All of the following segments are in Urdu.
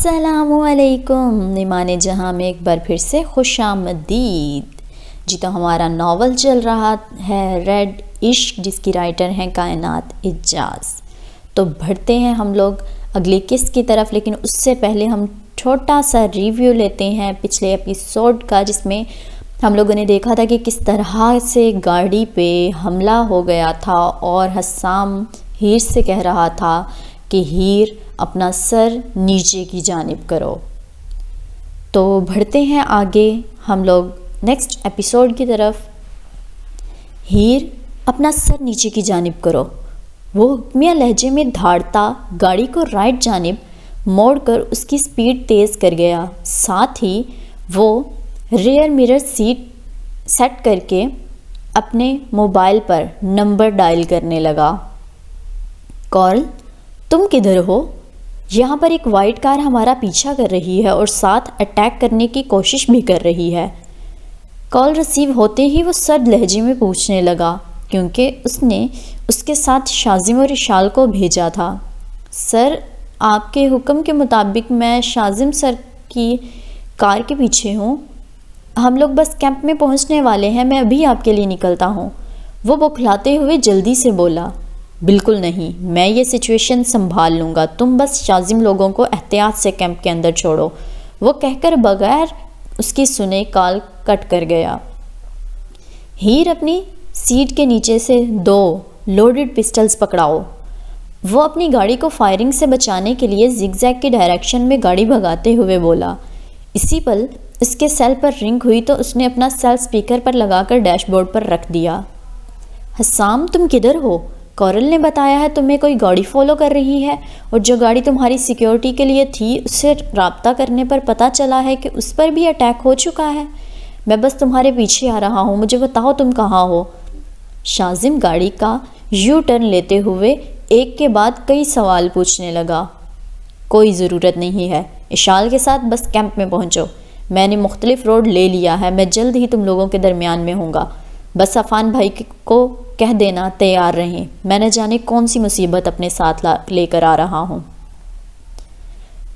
السلام علیکم ایمان جہاں میں ایک بار پھر سے خوش آمدید جی۔ تو ہمارا ناول چل رہا ہے ریڈ عشق، جس کی رائٹر ہیں کائنات اعجاز۔ تو بڑھتے ہیں ہم لوگ اگلی قسط کی طرف، لیکن اس سے پہلے ہم چھوٹا سا ریویو لیتے ہیں پچھلے ایپیسوڈ کا، جس میں ہم لوگوں نے دیکھا تھا کہ کس طرح سے گاڑی پہ حملہ ہو گیا تھا اور حسام ہیر سے کہہ رہا تھا کہ ہیر اپنا سر نیچے کی جانب کرو۔ تو بڑھتے ہیں آگے ہم لوگ نیکسٹ ایپیسوڈ کی طرف۔ ہیر اپنا سر نیچے کی جانب کرو، وہ حکمیہ لہجے میں دھاڑتا گاڑی کو رائٹ جانب موڑ کر اس کی سپیڈ تیز کر گیا۔ ساتھ ہی وہ ریئر مرر سیٹ سیٹ کر کے اپنے موبائل پر نمبر ڈائل کرنے لگا۔ کارل، تم کدھر ہو؟ یہاں پر ایک وائٹ کار ہمارا پیچھا کر رہی ہے اور ساتھ اٹیک کرنے کی کوشش بھی کر رہی ہے۔ کال ریسیو ہوتے ہی وہ سرد لہجے میں پوچھنے لگا، کیونکہ اس نے اس کے ساتھ شازم اور اشال کو بھیجا تھا۔ سر، آپ کے حکم کے مطابق میں شازم سر کی کار کے پیچھے ہوں۔ ہم لوگ بس کیمپ میں پہنچنے والے ہیں، میں ابھی آپ کے لیے نکلتا ہوں، وہ بکھلاتے ہوئے جلدی سے بولا۔ بالکل نہیں، میں یہ سچویشن سنبھال لوں گا، تم بس شازم لوگوں کو احتیاط سے کیمپ کے اندر چھوڑو، وہ کہہ کر بغیر اس کی سنے کال کٹ کر گیا۔ ہیر اپنی سیٹ کے نیچے سے 2 لوڈڈ پسٹلز پکڑاؤ۔ وہ اپنی گاڑی کو فائرنگ سے بچانے کے لیے زگ زیگ کی ڈائریکشن میں گاڑی بھگاتے ہوئے بولا۔ اسی پل اس کے سیل پر رنگ ہوئی تو اس نے اپنا سیل سپیکر پر لگا کر ڈیش بورڈ پر رکھ دیا۔ حسام، تم کدھر ہو؟ کورل نے بتایا ہے تمہیں کوئی گاڑی فالو کر رہی ہے، اور جو گاڑی تمہاری سیکیورٹی کے لیے تھی اس سے رابطہ کرنے پر پتہ چلا ہے کہ اس پر بھی اٹیک ہو چکا ہے۔ میں بس تمہارے پیچھے آ رہا ہوں، مجھے بتاؤ تم کہاں ہو؟ شازم گاڑی کا یو ٹرن لیتے ہوئے ایک کے بعد کئی سوال پوچھنے لگا۔ کوئی ضرورت نہیں ہے، اشال کے ساتھ بس کیمپ میں پہنچو، میں نے مختلف روڈ لے لیا ہے، میں جلد ہی تم لوگوں کے درمیان میں ہوں گا، بس عفان بھائی کو کہہ دینا تیار رہیں، میں نہ جانے کون سی مصیبت اپنے ساتھ لے کر آ رہا ہوں۔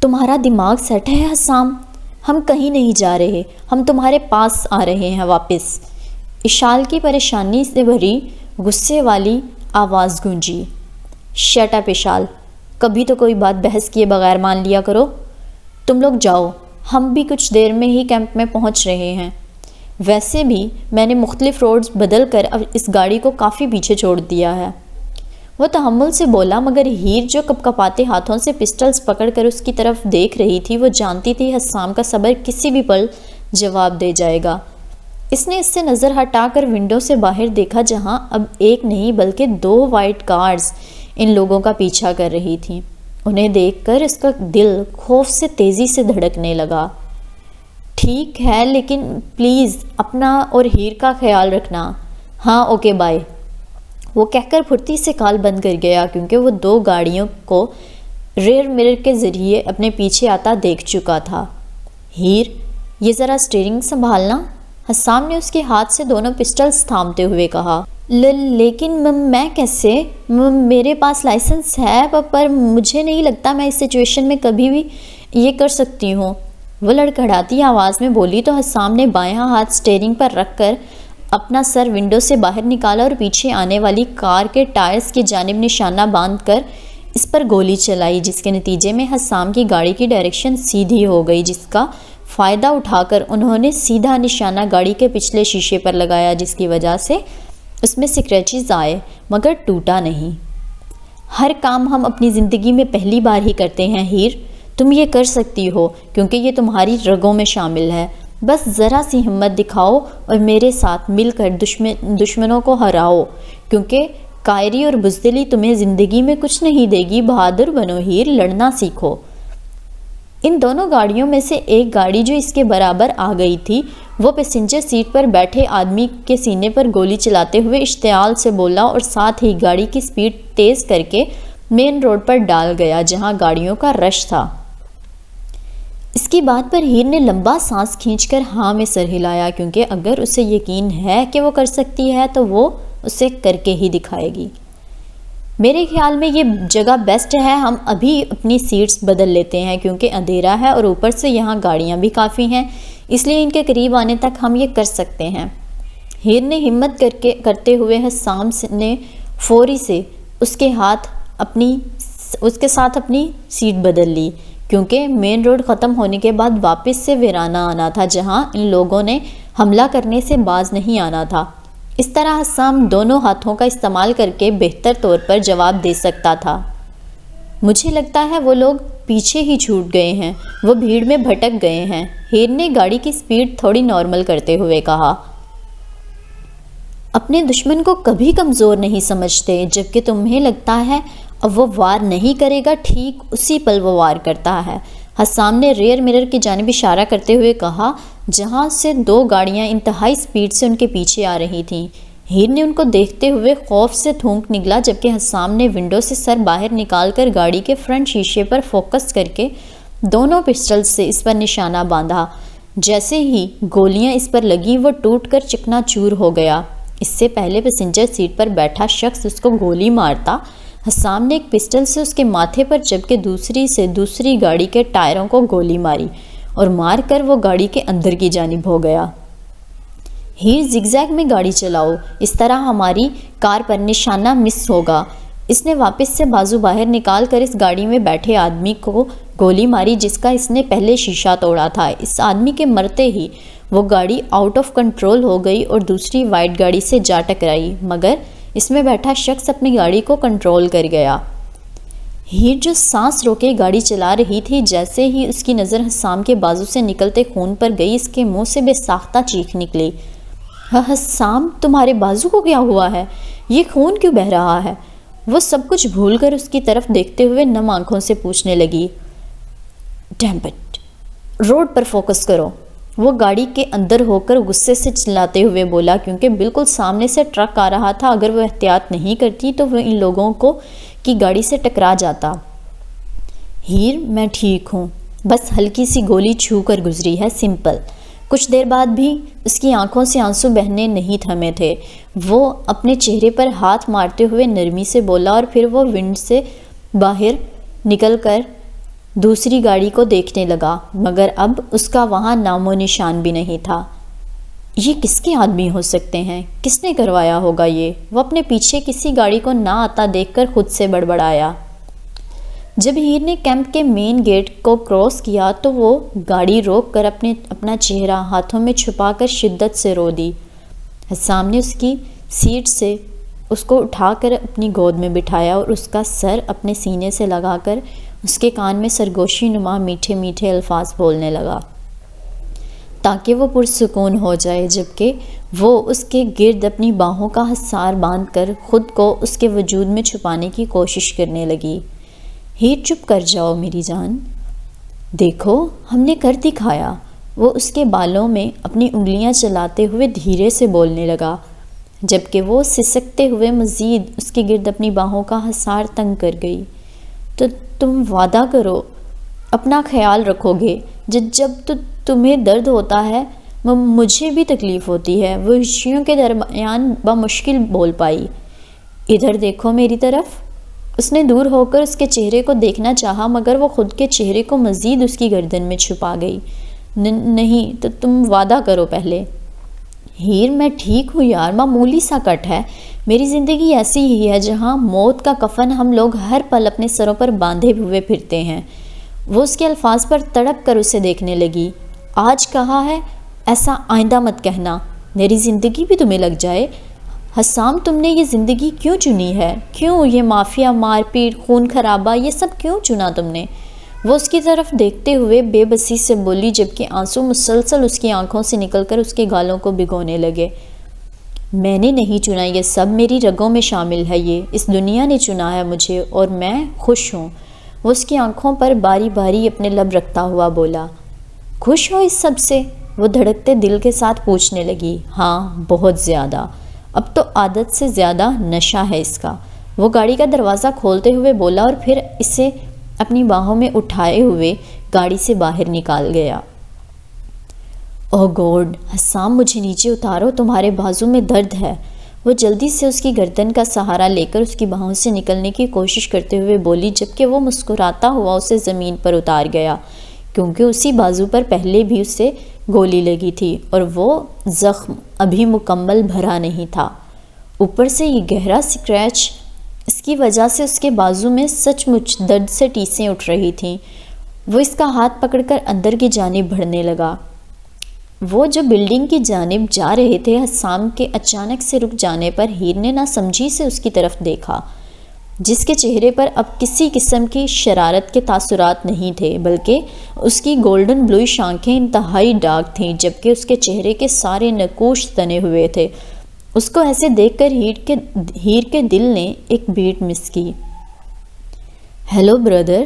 تمہارا دماغ سیٹ ہے حسام؟ ہم کہیں نہیں جا رہے، ہم تمہارے پاس آ رہے ہیں واپس۔ اشال کی پریشانی سے بھری غصے والی آواز گونجی۔ شٹ اپ اشال، کبھی تو کوئی بات بحث کیے بغیر مان لیا کرو۔ تم لوگ جاؤ، ہم بھی کچھ دیر میں ہی کیمپ میں پہنچ رہے ہیں۔ ویسے بھی میں نے مختلف روڈز بدل کر اب اس گاڑی کو کافی پیچھے چھوڑ دیا ہے، وہ تحمل سے بولا، مگر ہیر جو کپکپاتے ہاتھوں سے پسٹلز پکڑ کر اس کی طرف دیکھ رہی تھی، وہ جانتی تھی حسام کا صبر کسی بھی پل جواب دے جائے گا۔ اس نے اس سے نظر ہٹا کر ونڈو سے باہر دیکھا، جہاں اب ایک نہیں بلکہ 2 وائٹ کارز ان لوگوں کا پیچھا کر رہی تھیں۔ انہیں دیکھ کر اس کا دل خوف سے تیزی سے دھڑکنے لگا۔ ٹھیک ہے، لیکن پلیز اپنا اور ہیر کا خیال رکھنا۔ ہاں اوکے بائے، وہ کہہ کر پھرتی سے کال بند کر گیا، کیونکہ وہ 2 گاڑیوں کو ریئر مرر کے ذریعے اپنے پیچھے آتا دیکھ چکا تھا۔ ہیر، یہ ذرا سٹیئرنگ سنبھالنا، حسام نے اس کے ہاتھ سے دونوں پسٹلز تھامتے ہوئے کہا۔ لیکن میں کیسے؟ میرے پاس لائسنس ہے، پر مجھے نہیں لگتا میں اس سچویشن میں کبھی بھی یہ کر سکتی ہوں، وہ لڑکھڑاتی آواز میں بولی تو حسام نے بایاں ہاتھ سٹیئرنگ پر رکھ کر اپنا سر ونڈو سے باہر نکالا اور پیچھے آنے والی کار کے ٹائرز کی جانب نشانہ باندھ کر اس پر گولی چلائی، جس کے نتیجے میں حسام کی گاڑی کی ڈائریکشن سیدھی ہو گئی، جس کا فائدہ اٹھا کر انہوں نے سیدھا نشانہ گاڑی کے پچھلے شیشے پر لگایا، جس کی وجہ سے اس میں سکریچز آئے مگر ٹوٹا نہیں۔ ہر کام ہم اپنی زندگی میں پہلی بار ہی کرتے ہیں ہیر، تم یہ کر سکتی ہو کیونکہ یہ تمہاری رگوں میں شامل ہے، بس ذرا سی ہمت دکھاؤ اور میرے ساتھ مل کر دشمنوں کو ہراؤ، کیونکہ کائری اور بزدلی تمہیں زندگی میں کچھ نہیں دے گی، بہادر بنو ہیر، لڑنا سیکھو۔ ان دونوں گاڑیوں میں سے ایک گاڑی جو اس کے برابر آ گئی تھی، وہ پیسنجر سیٹ پر بیٹھے آدمی کے سینے پر گولی چلاتے ہوئے اشتعال سے بولا اور ساتھ ہی گاڑی کی سپیڈ تیز کر کے مین روڈ پر ڈال گیا، جہاں گاڑیوں کا رش تھا۔ اس کی بات پر ہیر نے لمبا سانس کھینچ کر ہاں میں سر ہلایا، کیونکہ اگر اسے یقین ہے کہ وہ کر سکتی ہے تو وہ اسے کر کے ہی دکھائے گی۔ میرے خیال میں یہ جگہ بیسٹ ہے، ہم ابھی اپنی سیٹس بدل لیتے ہیں کیونکہ اندھیرا ہے اور اوپر سے یہاں گاڑیاں بھی کافی ہیں، اس لیے ان کے قریب آنے تک ہم یہ کر سکتے ہیں۔ ہیر نے ہمت کرتے ہوئے حسام نے فوری سے اس کے ساتھ اپنی سیٹ بدل لی، کیونکہ مین روڈ ختم ہونے کے بعد واپس سے ویرانہ آنا تھا جہاں ان لوگوں نے حملہ کرنے سے باز نہیں آنا تھا۔ اس طرح حسام دونوں ہاتھوں کا استعمال کر کے بہتر طور پر جواب دے سکتا تھا۔ مجھے لگتا ہے وہ لوگ پیچھے ہی چھوٹ گئے ہیں، وہ بھیڑ میں بھٹک گئے ہیں، ہیر نے گاڑی کی سپیڈ تھوڑی نارمل کرتے ہوئے کہا۔ اپنے دشمن کو کبھی کمزور نہیں سمجھتے، جبکہ تمہیں لگتا ہے اب وہ وار نہیں کرے گا، ٹھیک اسی پل وہ وار کرتا ہے، حسام نے ریئر مرر کی جانب اشارہ کرتے ہوئے کہا جہاں سے 2 گاڑیاں انتہائی سپیڈ سے ان کے پیچھے آ رہی تھیں۔ ہیر نے ان کو دیکھتے ہوئے خوف سے تھونک نکلا، جبکہ حسام نے ونڈو سے سر باہر نکال کر گاڑی کے فرنٹ شیشے پر فوکس کر کے دونوں پسٹل سے اس پر نشانہ باندھا۔ جیسے ہی گولیاں اس پر لگیں وہ ٹوٹ کر چکنا چور ہو گیا۔ اس سے پہلے پیسنجر سیٹ پر بیٹھا شخص اس کو گولی مارتا، حسام نے ایک پسٹل سے اس کے ماتھے پر جبکہ دوسری سے دوسری گاڑی کے ٹائروں کو گولی ماری اور مار کر وہ گاڑی کے اندر کی جانب ہو گیا۔ ہیر زگ زیگ میں گاڑی چلاؤ، اس طرح ہماری کار پر نشانہ مس ہوگا۔ اس نے واپس سے بازو باہر نکال کر اس گاڑی میں بیٹھے آدمی کو گولی ماری جس کا اس نے پہلے شیشہ توڑا تھا۔ اس آدمی کے مرتے ہی وہ گاڑی آؤٹ آف کنٹرول ہو گئی اور دوسری وائٹ گاڑی سے جا ٹکرائی، مگر اس میں بیٹھا شخص اپنی گاڑی کو کنٹرول کر گیا۔ ہیر جو سانس روکے گاڑی چلا رہی تھی، جیسے ہی اس کی نظر حسام کے بازو سے نکلتے خون پر گئی، اس کے منہ سے بے ساختہ چیخ نکلی، حسام تمہارے بازو کو کیا ہوا ہے؟ یہ خون کیوں بہہ رہا ہے؟ وہ سب کچھ بھول کر اس کی طرف دیکھتے ہوئے نم آنکھوں سے پوچھنے لگی، ڈیمن اٹ، روڈ پر فوکس کرو۔ وہ گاڑی کے اندر ہو کر غصے سے چلاتے ہوئے بولا، کیونکہ بالکل سامنے سے ٹرک آ رہا تھا، اگر وہ احتیاط نہیں کرتی تو وہ ان لوگوں کی گاڑی سے ٹکرا جاتا۔ ہیر میں ٹھیک ہوں، بس ہلکی سی گولی چھو کر گزری ہے، سمپل۔ کچھ دیر بعد بھی اس کی آنکھوں سے آنسو بہنے نہیں تھمے تھے۔ وہ اپنے چہرے پر ہاتھ مارتے ہوئے نرمی سے بولا اور پھر وہ ونڈ سے باہر نکل کر دوسری گاڑی کو دیکھنے لگا، مگر اب اس کا وہاں نام و نشان بھی نہیں تھا۔ یہ کس کے آدمی ہو سکتے ہیں؟ کس نے کروایا ہوگا یہ؟ وہ اپنے پیچھے کسی گاڑی کو نہ آتا دیکھ کر خود سے بڑبڑایا۔ جب ہیر نے کیمپ کے مین گیٹ کو کراس کیا تو وہ گاڑی روک کر اپنا چہرہ ہاتھوں میں چھپا کر شدت سے رو دی۔ حسام نے اس کی سیٹ سے اس کو اٹھا کر اپنی گود میں بٹھایا اور اس کا سر اپنے سینے سے لگا کر اس کے کان میں سرگوشی نما میٹھے میٹھے الفاظ بولنے لگا تاکہ وہ پرسکون ہو جائے، جبکہ وہ اس کے گرد اپنی باہوں کا حصار باندھ کر خود کو اس کے وجود میں چھپانے کی کوشش کرنے لگی۔ ہیر چپ کر جاؤ میری جان، دیکھو ہم نے کر دکھایا۔ وہ اس کے بالوں میں اپنی انگلیاں چلاتے ہوئے دھیرے سے بولنے لگا، جبکہ وہ سسکتے ہوئے مزید اس کے گرد اپنی باہوں کا حصار تنگ کر گئی۔ تو تم وعدہ کرو اپنا خیال رکھو گے، جب تمہیں درد ہوتا ہے مجھے بھی تکلیف ہوتی ہے۔ وہ ہچکیوں کے درمیان بمشکل بول پائی، ادھر دیکھو میری طرف۔ اس نے دور ہو کر اس کے چہرے کو دیکھنا چاہا، مگر وہ خود کے چہرے کو مزید اس کی گردن میں چھپا گئی۔ نہیں تو تم وعدہ کرو پہلے۔ ہیر میں ٹھیک ہوں یار، معمولی سا کٹ ہے، میری زندگی ایسی ہی ہے جہاں موت کا کفن ہم لوگ ہر پل اپنے سروں پر باندھے ہوئے پھرتے ہیں۔ وہ اس کے الفاظ پر تڑپ کر اسے دیکھنے لگی۔ آج کہا ہے، ایسا آئندہ مت کہنا، میری زندگی بھی تمہیں لگ جائے۔ حسام تم نے یہ زندگی کیوں چنی ہے؟ کیوں یہ مافیا، مار پیٹ، خون خرابہ، یہ سب کیوں چنا تم نے؟ وہ اس کی طرف دیکھتے ہوئے بے بسی سے بولی، جبکہ آنسو مسلسل اس کی آنکھوں سے نکل کر اس کے گالوں کو بھگونے لگے۔ میں نے نہیں چنا یہ سب، میری رگوں میں شامل ہے یہ، اس دنیا نے چنا ہے مجھے اور میں خوش ہوں۔ وہ اس کی آنکھوں پر باری باری اپنے لب رکھتا ہوا بولا، خوش ہو اس سب سے؟ وہ دھڑکتے دل کے ساتھ پوچھنے لگی۔ ہاں بہت زیادہ، اب تو عادت سے زیادہ نشہ ہے اس کا۔ وہ گاڑی کا دروازہ کھولتے ہوئے بولا اور پھر اسے اپنی باہوں میں اٹھائے ہوئے گاڑی سے باہر نکال گیا۔ اوہ گوڈ، حسام مجھے نیچے اتارو، تمہارے بازو میں درد ہے۔ وہ جلدی سے اس کی گردن کا سہارا لے کر اس کی باہوں سے نکلنے کی کوشش کرتے ہوئے بولی، جبکہ وہ مسکراتا ہوا اسے زمین پر اتار گیا، کیونکہ اسی بازو پر پہلے بھی اسے گولی لگی تھی اور وہ زخم ابھی مکمل بھرا نہیں تھا۔ اوپر سے یہ گہرا اسکریچ، اس کی وجہ سے اس کے بازو میں سچ مچ درد سے ٹیسیں اٹھ رہی تھیں۔ وہ اس کا ہاتھ پکڑ کر اندر کی جانب بڑھنے لگا۔ وہ جو بلڈنگ کی جانب جا رہے تھے، حسام کے اچانک سے رک جانے پر ہیر نے ناسمجھی سے اس کی طرف دیکھا، جس کے چہرے پر اب کسی قسم کی شرارت کے تاثرات نہیں تھے، بلکہ اس کی گولڈن بلوئش آنکھیں انتہائی ڈارک تھیں، جبکہ اس کے چہرے کے سارے نقوش تنے ہوئے تھے۔ اس کو ایسے دیکھ کر ہیر کے دل نے ایک بیٹ مس کی۔ ہیلو بردر،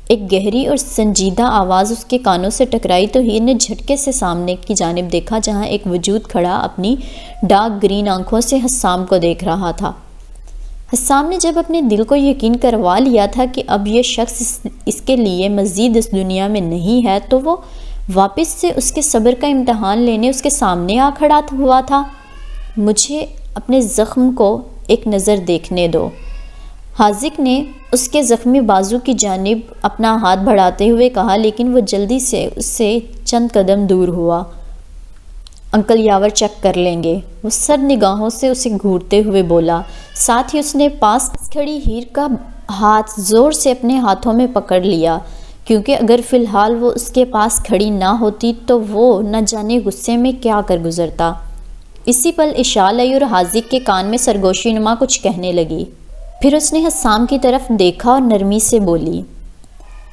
ایک گہری اور سنجیدہ آواز اس کے کانوں سے ٹکرائی تو ہیر نے جھٹکے سے سامنے کی جانب دیکھا، جہاں ایک وجود کھڑا اپنی ڈارک گرین آنکھوں سے حسام کو دیکھ رہا تھا۔ حسام نے جب اپنے دل کو یقین کروا لیا تھا کہ اب یہ شخص اس کے لیے مزید اس دنیا میں نہیں ہے، تو وہ واپس سے اس کے صبر کا امتحان لینے اس کے سامنے آ کھڑا ہوا تھا۔ مجھے اپنے زخم کو ایک نظر دیکھنے دو، حاذق نے اس کے زخمی بازو کی جانب اپنا ہاتھ بڑھاتے ہوئے کہا، لیکن وہ جلدی سے اس سے چند قدم دور ہوا۔ انکل یاور چیک کر لیں گے، وہ سرد نگاہوں سے اسے گھورتے ہوئے بولا۔ ساتھ ہی اس نے پاس کھڑی ہیر کا ہاتھ زور سے اپنے ہاتھوں میں پکڑ لیا، کیونکہ اگر فی الحال وہ اس کے پاس کھڑی نہ ہوتی تو وہ نہ جانے غصے میں کیا کر گزرتا۔ اسی پل اشال آئی اور حاذق کے کان میں سرگوشی نما کچھ کہنے لگی۔ پھر اس نے حسام کی طرف دیکھا اور نرمی سے بولی،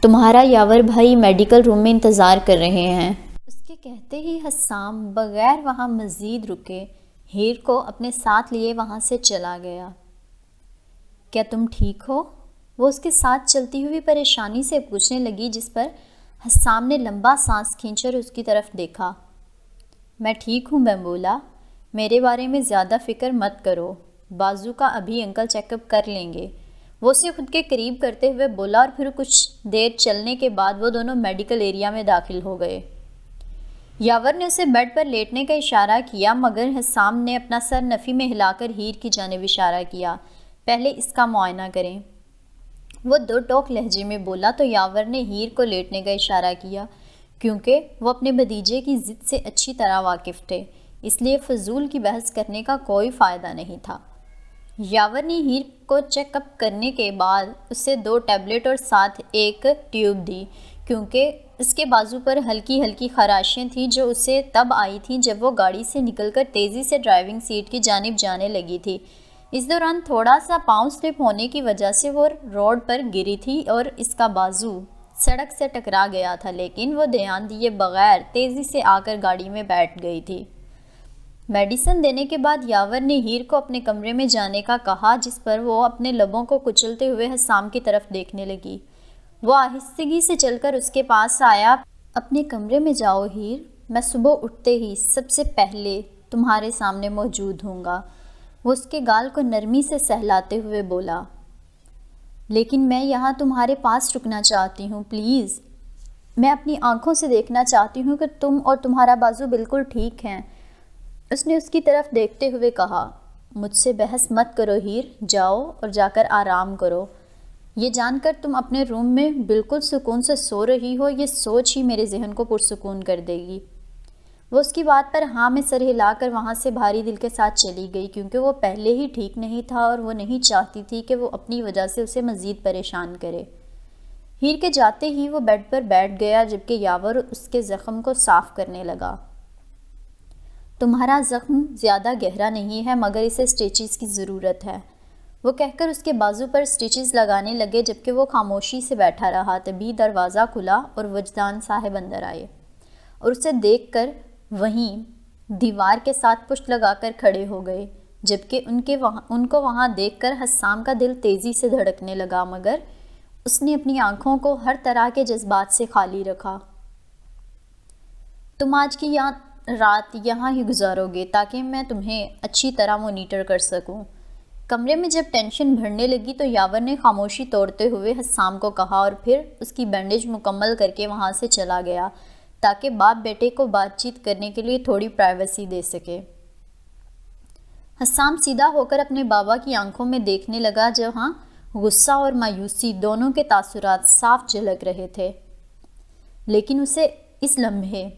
تمہارا یاور بھائی میڈیکل روم میں انتظار کر رہے ہیں۔ اس کے کہتے ہی حسام بغیر وہاں مزید رکے ہیر کو اپنے ساتھ لیے وہاں سے چلا گیا۔ کیا تم ٹھیک ہو؟ وہ اس کے ساتھ چلتی ہوئی پریشانی سے پوچھنے لگی، جس پر حسام نے لمبا سانس کھینچ کر اس کی طرف دیکھا۔ میں ٹھیک ہوں، میں بولا، میرے بارے میں زیادہ فکر مت کرو، بازو کا ابھی انکل چیک اپ کر لیں گے، وہ اسے خود کے قریب کرتے ہوئے بولا، اور پھر کچھ دیر چلنے کے بعد وہ دونوں میڈیکل ایریا میں داخل ہو گئے۔ یاور نے اسے بیڈ پر لیٹنے کا اشارہ کیا، مگر حسام نے اپنا سر نفی میں ہلا کر ہیر کی جانب اشارہ کیا، پہلے اس کا معائنہ کریں۔ وہ دو ٹوک لہجے میں بولا تو یاور نے ہیر کو لیٹنے کا اشارہ کیا، کیونکہ وہ اپنے بھتیجے کی ضد سے اچھی طرح واقف تھے، اس لیے فضول کی بحث کرنے کا کوئی فائدہ نہیں تھا۔ یاور نے ہیر کو چیک اپ کرنے کے بعد اسے 2 ٹیبلٹ اور ساتھ ایک ٹیوب دی، کیونکہ اس کے بازو پر ہلکی ہلکی خراشیں تھیں جو اسے تب آئی تھیں جب وہ گاڑی سے نکل کر تیزی سے ڈرائیونگ سیٹ کی جانب جانے لگی تھی۔ اس دوران تھوڑا سا پاؤں سلپ ہونے کی وجہ سے وہ روڈ پر گری تھی اور اس کا بازو سڑک سے ٹکرا گیا تھا، لیکن وہ دھیان دیے بغیر تیزی سے آ کر گاڑی میں بیٹھ گئی تھی۔ میڈیسن دینے کے بعد یاور نے ہیر کو اپنے کمرے میں جانے کا کہا، جس پر وہ اپنے لبوں کو کچلتے ہوئے حسام کی طرف دیکھنے لگی۔ وہ آہستگی سے چل کر اس کے پاس آیا۔ اپنے کمرے میں جاؤ ہیر، میں صبح اٹھتے ہی سب سے پہلے تمہارے سامنے موجود ہوں گا، وہ اس کے گال کو نرمی سے سہلاتے ہوئے بولا۔ لیکن میں یہاں تمہارے پاس رکنا چاہتی ہوں، پلیز، میں اپنی آنکھوں سے دیکھنا چاہتی ہوں کہ تم اور تمہارا بازو بالکل ٹھیک ہیں، اس نے اس کی طرف دیکھتے ہوئے کہا۔ مجھ سے بحث مت کرو ہیر، جاؤ اور جا کر آرام کرو، یہ جان کر تم اپنے روم میں بالکل سکون سے سو رہی ہو، یہ سوچ ہی میرے ذہن کو پرسکون کر دے گی۔ وہ اس کی بات پر ہاں میں سر ہلا کر وہاں سے بھاری دل کے ساتھ چلی گئی، کیونکہ وہ پہلے ہی ٹھیک نہیں تھا اور وہ نہیں چاہتی تھی کہ وہ اپنی وجہ سے اسے مزید پریشان کرے۔ ہیر کے جاتے ہی وہ بیڈ پر بیٹھ گیا، جبکہ یاور اس کے زخم کو صاف کرنے لگا۔ تمہارا زخم زیادہ گہرا نہیں ہے، مگر اسے سٹیچز کی ضرورت ہے، وہ کہہ کر اس کے بازو پر سٹیچز لگانے لگے۔ جبکہ وہ خاموشی سے بیٹھا رہا، تبھی دروازہ کھلا اور وجدان صاحب اندر آئے اور اسے دیکھ کر وہیں دیوار کے ساتھ پشت لگا کر کھڑے ہو گئے، جبکہ ان کو وہاں دیکھ کر حسام کا دل تیزی سے دھڑکنے لگا، مگر اس نے اپنی آنکھوں کو ہر طرح کے جذبات سے خالی رکھا۔ تم آج کی رات یہاں ہی گزارو گے تاکہ میں تمہیں اچھی طرح مانیٹر کر سکوں۔ کمرے میں جب ٹینشن بڑھنے لگی تو یاور نے خاموشی توڑتے ہوئے حسام کو کہا، اور پھر اس کی بینڈیج مکمل کر کے وہاں سے چلا گیا تاکہ باپ بیٹے کو بات چیت کرنے کے لیے تھوڑی پرائیویسی دے سکے۔ حسام سیدھا ہو کر اپنے بابا کی آنکھوں میں دیکھنے لگا، جہاں غصہ اور مایوسی دونوں کے تاثرات صاف جھلک رہے تھے، لیکن اسے اس لمحے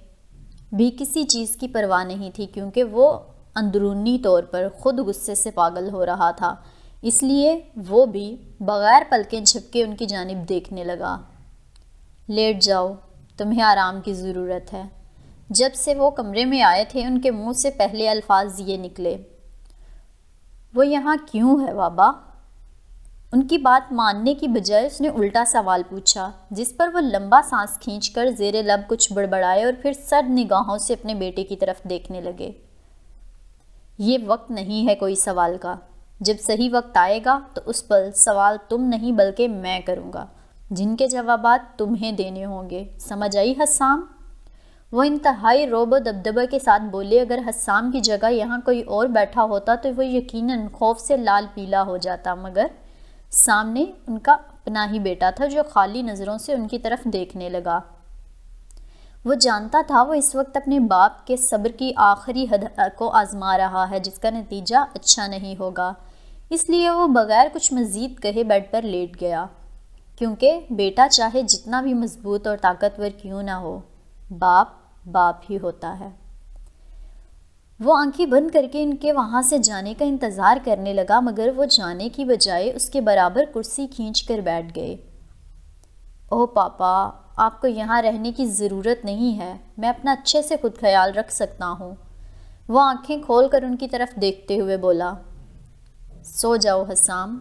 بھی کسی چیز کی پرواہ نہیں تھی، کیونکہ وہ اندرونی طور پر خود غصے سے پاگل ہو رہا تھا۔ اس لیے وہ بھی بغیر پلکیں جھپکے ان کی جانب دیکھنے لگا۔ لیٹ جاؤ، تمہیں آرام کی ضرورت ہے۔ جب سے وہ کمرے میں آئے تھے ان کے منہ سے پہلے الفاظ یہ نکلے۔ وہ یہاں کیوں ہے بابا؟ ان کی بات ماننے کی بجائے اس نے الٹا سوال پوچھا، جس پر وہ لمبا سانس کھینچ کر زیر لب کچھ بڑبڑائے اور پھر سرد نگاہوں سے اپنے بیٹے کی طرف دیکھنے لگے۔ یہ وقت نہیں ہے کوئی سوال کا۔ جب صحیح وقت آئے گا تو اس پر سوال تم نہیں بلکہ میں کروں گا، جن کے جوابات تمہیں دینے ہوں گے۔ سمجھ آئی حسام؟ وہ انتہائی رعب و دبدبہ کے ساتھ بولے۔ اگر حسام کی جگہ یہاں کوئی اور بیٹھا ہوتا تو وہ یقیناً خوف سے لال پیلا ہو جاتا، مگر سامنے ان کا اپنا ہی بیٹا تھا جو خالی نظروں سے ان کی طرف دیکھنے لگا۔ وہ جانتا تھا وہ اس وقت اپنے باپ کے صبر کی آخری حد کو آزما رہا ہے، جس کا نتیجہ اچھا نہیں ہوگا۔ اس لیے وہ بغیر کچھ مزید کہے بیڈ پر لیٹ گیا، کیونکہ بیٹا چاہے جتنا بھی مضبوط اور طاقتور کیوں نہ ہو، باپ باپ ہی ہوتا ہے۔ وہ آنکھیں بند کر کے ان کے وہاں سے جانے کا انتظار کرنے لگا، مگر وہ جانے کی بجائے اس کے برابر کرسی کھینچ کر بیٹھ گئے۔ اوہ پاپا، آپ کو یہاں رہنے کی ضرورت نہیں ہے، میں اپنا اچھے سے خود خیال رکھ سکتا ہوں۔ وہ آنکھیں کھول کر ان کی طرف دیکھتے ہوئے بولا۔ سو جاؤ حسام۔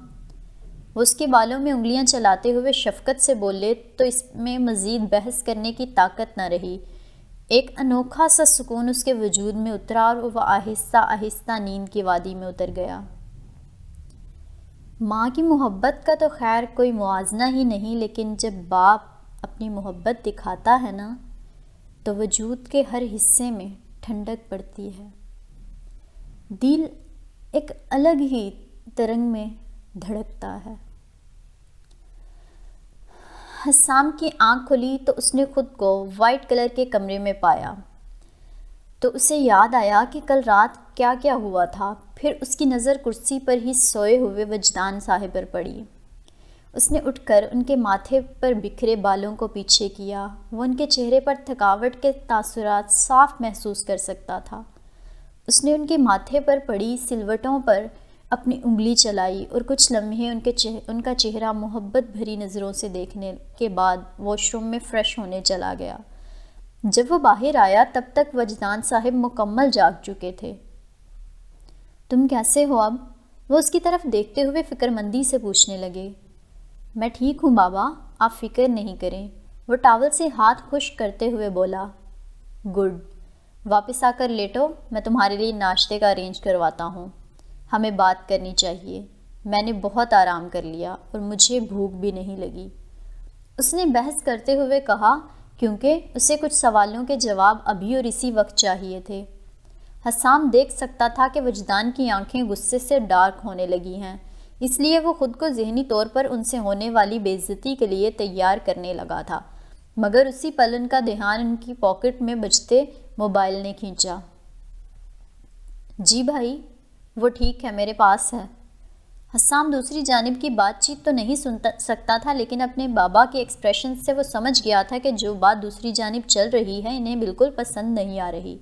وہ اس کے بالوں میں انگلیاں چلاتے ہوئے شفقت سے بولے تو اس میں مزید بحث کرنے کی طاقت نہ رہی۔ ایک انوکھا سا سکون اس کے وجود میں اترا اور وہ آہستہ آہستہ نیند کی وادی میں اتر گیا۔ ماں کی محبت کا تو خیر کوئی موازنہ ہی نہیں، لیکن جب باپ اپنی محبت دکھاتا ہے نا، تو وجود کے ہر حصے میں ٹھنڈک پڑتی ہے، دل ایک الگ ہی ترنگ میں دھڑکتا ہے۔ حسام کی آنکھ کھلی تو اس نے خود کو وائٹ کلر کے کمرے میں پایا، تو اسے یاد آیا کہ کل رات کیا کیا ہوا تھا۔ پھر اس کی نظر کرسی پر ہی سوئے ہوئے وجدان صاحب پر پڑی۔ اس نے اٹھ کر ان کے ماتھے پر بکھرے بالوں کو پیچھے کیا۔ وہ ان کے چہرے پر تھکاوٹ کے تاثرات صاف محسوس کر سکتا تھا۔ اس نے ان کے ماتھے پر پڑی سلوٹوں پر اپنی انگلی چلائی اور کچھ لمحے ان کا چہرہ محبت بھری نظروں سے دیکھنے کے بعد واش روم میں فریش ہونے چلا گیا۔ جب وہ باہر آیا تب تک وجدان صاحب مکمل جاگ چکے تھے۔ تم کیسے ہو اب؟ وہ اس کی طرف دیکھتے ہوئے فکر مندی سے پوچھنے لگے۔ میں ٹھیک ہوں بابا، آپ فکر نہیں کریں، وہ ٹاول سے ہاتھ خشک کرتے ہوئے بولا۔ گڈ، واپس آ کر لیٹو، میں تمہارے لیے ناشتے کا ارینج کرواتا ہوں۔ ہمیں بات کرنی چاہیے، میں نے بہت آرام کر لیا اور مجھے بھوک بھی نہیں لگی، اس نے بحث کرتے ہوئے کہا، کیونکہ اسے کچھ سوالوں کے جواب ابھی اور اسی وقت چاہیے تھے۔ حسام دیکھ سکتا تھا کہ وجدان کی آنکھیں غصے سے ڈارک ہونے لگی ہیں، اس لیے وہ خود کو ذہنی طور پر ان سے ہونے والی بے عزتی کے لیے تیار کرنے لگا تھا، مگر اسی پل ان کا دھیان ان کی پاکٹ میں بجتے موبائل نے کھینچا۔ جی بھائی، وہ ٹھیک ہے، میرے پاس ہے۔ حسام دوسری جانب کی بات چیت تو نہیں سن سکتا تھا، لیکن اپنے بابا کے ایکسپریشن سے وہ سمجھ گیا تھا کہ جو بات دوسری جانب چل رہی ہے انہیں بالکل پسند نہیں آ رہی۔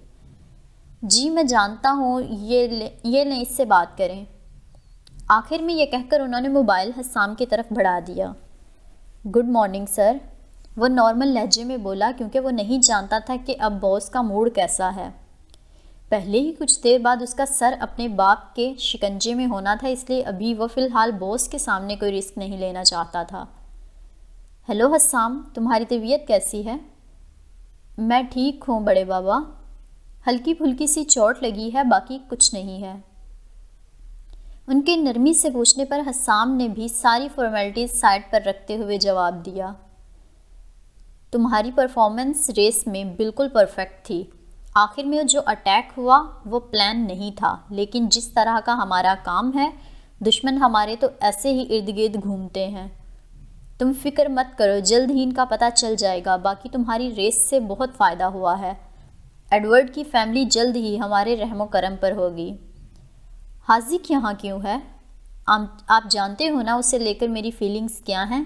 جی میں جانتا ہوں، یہ لیں، اس سے بات کریں۔ آخر میں یہ کہہ کر انہوں نے موبائل حسام کی طرف بڑھا دیا۔ گڈ مارننگ سر، وہ نارمل لہجے میں بولا، کیونکہ وہ نہیں جانتا تھا کہ اب باس کا موڈ کیسا ہے۔ پہلے ہی کچھ دیر بعد اس کا سر اپنے باپ کے شکنجے میں ہونا تھا، اس لیے ابھی وہ فی الحال باس کے سامنے کوئی رسک نہیں لینا چاہتا تھا۔ ہیلو حسام، تمہاری طبیعت کیسی ہے؟ میں ٹھیک ہوں بڑے بابا، ہلکی پھلکی سی چوٹ لگی ہے، باقی کچھ نہیں ہے۔ ان کے نرمی سے پوچھنے پر حسام نے بھی ساری فارمیلٹیز سائڈ پر رکھتے ہوئے جواب دیا۔ تمہاری پرفارمنس ریس میں بالکل پرفیکٹ تھی۔ آخر میں جو اٹیک ہوا وہ پلان نہیں تھا، لیکن جس طرح کا ہمارا کام ہے، دشمن ہمارے تو ایسے ہی ارد گرد گھومتے ہیں۔ تم فکر مت کرو، جلد ہی ان کا پتہ چل جائے گا۔ باقی تمہاری ریس سے بہت فائدہ ہوا ہے۔ ایڈورڈ کی فیملی جلد ہی ہمارے رحم و کرم پر ہوگی۔ حاذق یہاں کیوں ہے؟ آپ جانتے ہو نا اسے لے کر میری فیلنگز کیا ہیں؟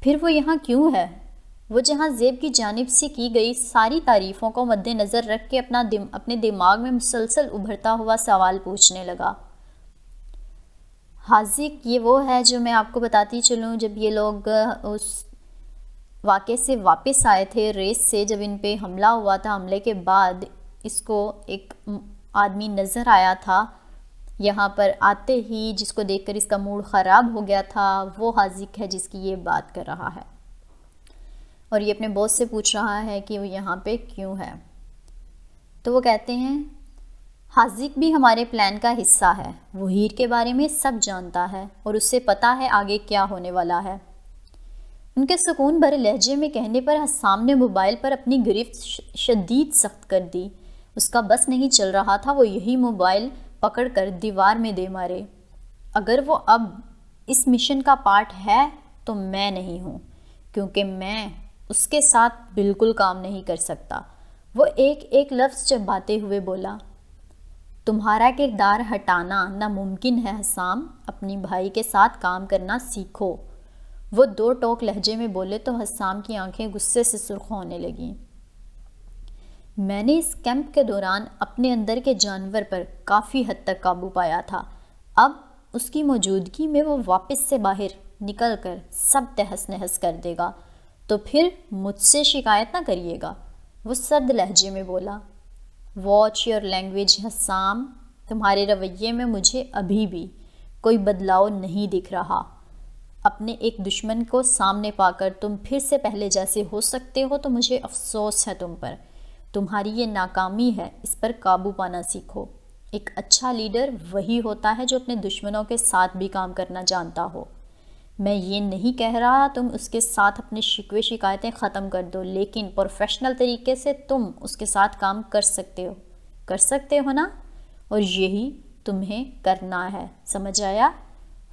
پھر وہ یہاں کیوں ہے؟ وہ جہاں زیب کی جانب سے کی گئی ساری تعریفوں کو مد نظر رکھ کے اپنے دماغ میں مسلسل ابھرتا ہوا سوال پوچھنے لگا۔ حاذق یہ وہ ہے جو میں آپ کو بتاتی چلوں، جب یہ لوگ اس واقعے سے واپس آئے تھے ریس سے، جب ان پہ حملہ ہوا تھا، حملے کے بعد اس کو ایک آدمی نظر آیا تھا یہاں پر آتے ہی، جس کو دیکھ کر اس کا موڈ خراب ہو گیا تھا، وہ حاذق ہے جس کی یہ بات کر رہا ہے، اور یہ اپنے باس سے پوچھ رہا ہے کہ وہ یہاں پہ کیوں ہے۔ تو وہ کہتے ہیں حاذق بھی ہمارے پلان کا حصہ ہے، وہ ہیر کے بارے میں سب جانتا ہے اور اسے پتہ ہے آگے کیا ہونے والا ہے۔ ان کے سکون بھرے لہجے میں کہنے پر حسام نے موبائل پر اپنی گرفت شدید سخت کر دی۔ اس کا بس نہیں چل رہا تھا، وہ یہی موبائل پکڑ کر دیوار میں دے مارے۔ اگر وہ اب اس مشن کا پارٹ ہے تو میں نہیں ہوں، کیونکہ میں اس کے ساتھ بالکل کام نہیں کر سکتا۔ وہ ایک ایک لفظ چباتے ہوئے بولا، تمہارا کردار ہٹانا ناممکن ہے حسام، اپنی بھائی کے ساتھ کام کرنا سیکھو۔ وہ دو ٹوک لہجے میں بولے تو حسام کی آنکھیں غصے سے سرخ ہونے لگیں۔ میں نے اس کیمپ کے دوران اپنے اندر کے جانور پر کافی حد تک قابو پایا تھا، اب اس کی موجودگی میں وہ واپس سے باہر نکل کر سب تہس نہس کر دے گا، تو پھر مجھ سے شکایت نہ کریے گا، وہ سرد لہجے میں بولا۔ واچ یور لینگویج حسام، تمہارے رویے میں مجھے ابھی بھی کوئی بدلاؤ نہیں دکھ رہا۔ اپنے ایک دشمن کو سامنے پا کر تم پھر سے پہلے جیسے ہو سکتے ہو تو مجھے افسوس ہے تم پر، تمہاری یہ ناکامی ہے، اس پر قابو پانا سیکھو۔ ایک اچھا لیڈر وہی ہوتا ہے جو اپنے دشمنوں کے ساتھ بھی کام کرنا جانتا ہو۔ میں یہ نہیں کہہ رہا تم اس کے ساتھ اپنے شکوے شکایتیں ختم کر دو، لیکن پروفیشنل طریقے سے تم اس کے ساتھ کام کر سکتے ہو نا، اور یہی تمہیں کرنا ہے، سمجھ آیا؟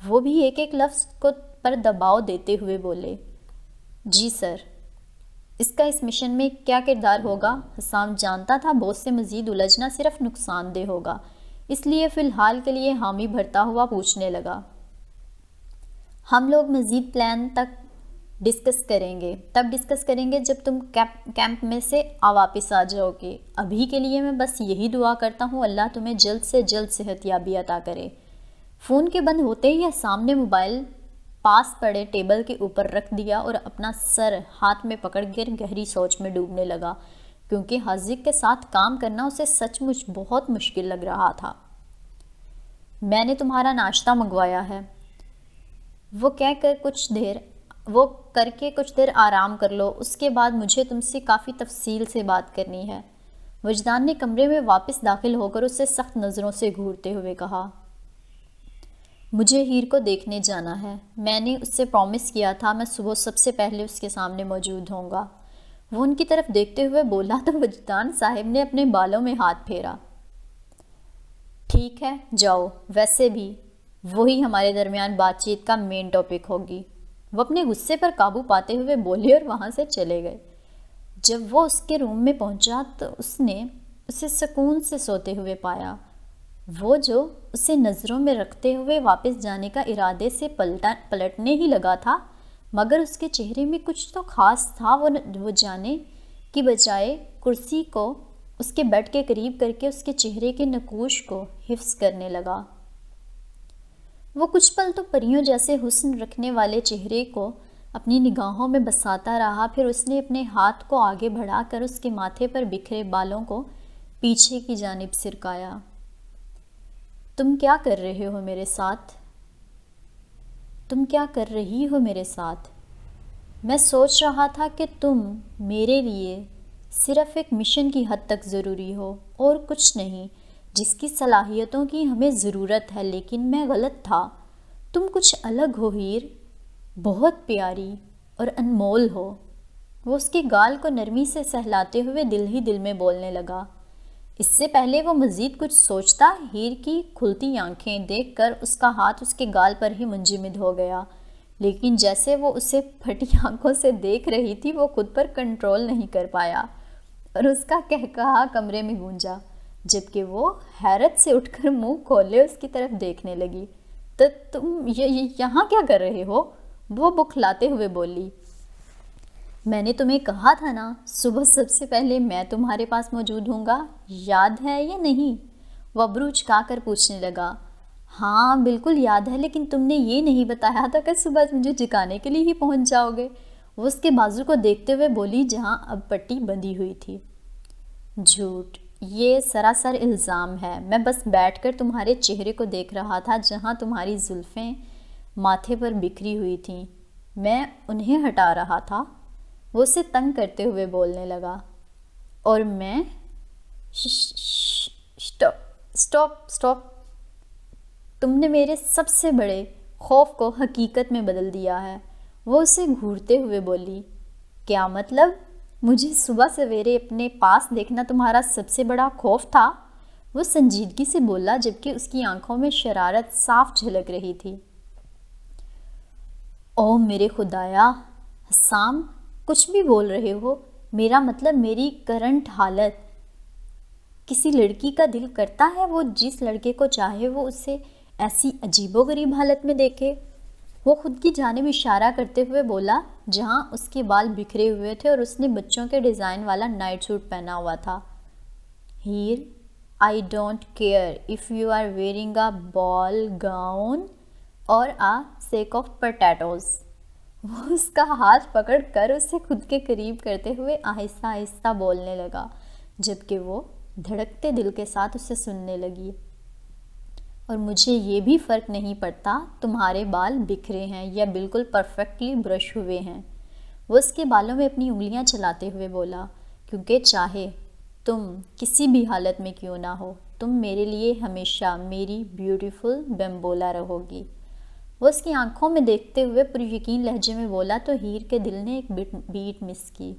وہ بھی ایک ایک لفظ کو پر دباؤ دیتے ہوئے بولے۔ جی سر۔ اس کا اس مشن میں کیا کردار ہوگا؟ حسام جانتا تھا باس سے مزید الجھنا صرف نقصان دہ ہوگا، اس لیے فی الحال کے لیے حامی بھرتا ہوا پوچھنے لگا۔ ہم لوگ مزید پلان تک ڈسکس کریں گے جب تم کیمپ میں سے واپس آ جاؤ گے۔ ابھی کے لیے میں بس یہی دعا کرتا ہوں اللہ تمہیں جلد سے جلد صحت یابی عطا کرے۔ فون کے بند ہوتے ہی حسام نے موبائل پاس پڑے ٹیبل کے اوپر رکھ دیا اور اپنا سر ہاتھ میں پکڑ کر گہری سوچ میں ڈوبنے لگا، کیونکہ حاذق کے ساتھ کام کرنا اسے سچ مچ بہت مشکل لگ رہا تھا۔ میں نے تمہارا ناشتہ منگوایا ہے، وہ کر کے کچھ دیر آرام کر لو، اس کے بعد مجھے تم سے کافی تفصیل سے بات کرنی ہے۔ وجدان نے کمرے میں واپس داخل ہو کر اسے سخت نظروں سے گھورتے ہوئے کہا، مجھے ہیر کو دیکھنے جانا ہے، میں نے اس سے پرومس کیا تھا میں صبح سب سے پہلے اس کے سامنے موجود ہوں گا۔ وہ ان کی طرف دیکھتے ہوئے بولا تو وجدان صاحب نے اپنے بالوں میں ہاتھ پھیرا۔ ٹھیک ہے جاؤ، ویسے بھی وہی ہمارے درمیان بات چیت کا مین ٹاپک ہوگی۔ وہ اپنے غصے پر قابو پاتے ہوئے بولے اور وہاں سے چلے گئے۔ جب وہ اس کے روم میں پہنچا تو اس نے اسے سکون سے سوتے ہوئے پایا۔ وہ جو اسے نظروں میں رکھتے ہوئے واپس جانے کا ارادے سے پلٹنے ہی لگا تھا، مگر اس کے چہرے میں کچھ تو خاص تھا، وہ جانے کی بجائے کرسی کو اس کے بیڈ کے قریب کر کے اس کے چہرے کے نقوش کو حفظ کرنے لگا۔ وہ کچھ پل تو پریوں جیسے حسن رکھنے والے چہرے کو اپنی نگاہوں میں بساتا رہا، پھر اس نے اپنے ہاتھ کو آگے بڑھا کر اس کے ماتھے پر بکھرے بالوں کو پیچھے کی جانب سرکایا۔ تم کیا کر رہے ہو میرے ساتھ؟ تم کیا کر رہی ہو میرے ساتھ؟ میں سوچ رہا تھا کہ تم میرے لیے صرف ایک مشن کی حد تک ضروری ہو اور کچھ نہیں، جس کی صلاحیتوں کی ہمیں ضرورت ہے، لیکن میں غلط تھا۔ تم کچھ الگ ہو ہیر، بہت پیاری اور انمول ہو۔ وہ اس کے گال کو نرمی سے سہلاتے ہوئے دل ہی دل میں بولنے لگا۔ اس سے پہلے وہ مزید کچھ سوچتا، ہیر کی کھلتی آنکھیں دیکھ کر اس کا ہاتھ اس کے گال پر ہی منجمد ہو گیا، لیکن جیسے وہ اسے پھٹی آنکھوں سے دیکھ رہی تھی وہ خود پر کنٹرول نہیں کر پایا اور اس کا قہقہا کمرے میں گونجا۔ جبکہ وہ حیرت سے اٹھ کر منہ کھولے اس کی طرف دیکھنے لگی۔ تو تم یہاں کیا کر رہے ہو؟ وہ بکھلاتے ہوئے بولی۔ میں نے تمہیں کہا تھا نا، صبح سب سے پہلے میں تمہارے پاس موجود ہوں گا، یاد ہے یا نہیں؟ وہ ابرو اچکا کر پوچھنے لگا۔ ہاں بالکل یاد ہے، لیکن تم نے یہ نہیں بتایا تھا کہ صبح مجھے جگانے کے لیے ہی پہنچ جاؤ گے۔ وہ اس کے بازو کو دیکھتے ہوئے بولی جہاں اب پٹی بندھی ہوئی تھی۔ جھوٹ، یہ سراسر الزام ہے۔ میں بس بیٹھ کر تمہارے چہرے کو دیکھ رہا تھا جہاں تمہاری زلفیں ماتھے پر بکھری ہوئی تھیں، میں انہیں ہٹا رہا تھا۔ وہ اسے تنگ کرتے ہوئے بولنے لگا۔ اور میں سٹاپ، تم نے میرے سب سے بڑے خوف کو حقیقت میں بدل دیا ہے۔ وہ اسے گھورتے ہوئے بولی۔ کیا مطلب؟ مجھے صبح سویرے اپنے پاس دیکھنا تمہارا سب سے بڑا خوف تھا؟ وہ سنجیدگی سے بولا جبکہ اس کی آنکھوں میں شرارت صاف جھلک رہی تھی۔ او میرے خدایا، حسام کچھ بھی بول رہے ہو، میرا مطلب میری کرنٹ حالت۔ کسی لڑکی کا دل کرتا ہے وہ جس لڑکے کو چاہے وہ اسے ایسی عجیب و غریب حالت میں دیکھے؟ وہ خود کی جانب اشارہ کرتے ہوئے بولا جہاں اس کے بال بکھرے ہوئے تھے اور اس نے بچوں کے ڈیزائن والا نائٹ سوٹ پہنا ہوا تھا۔ Heer, I don't care if you are wearing a ball gown اور اے سیک آف پوٹیٹوز۔ وہ اس کا ہاتھ پکڑ کر اسے خود کے قریب کرتے ہوئے آہستہ آہستہ بولنے لگا، جبکہ وہ دھڑکتے دل کے ساتھ اسے سننے لگی۔ اور مجھے یہ بھی فرق نہیں پڑتا تمہارے بال بکھرے ہیں یا بالکل پرفیکٹلی برش ہوئے ہیں۔ وہ اس کے بالوں میں اپنی انگلیاں چلاتے ہوئے بولا، کیونکہ چاہے تم کسی بھی حالت میں کیوں نہ ہو، تم میرے لیے ہمیشہ میری بیوٹیفل بیمبولا رہو گی۔ وہ اس کی آنکھوں میں دیکھتے ہوئے پر یقین لہجے میں بولا تو ہیر کے دل نے ایک بیٹ مس کی۔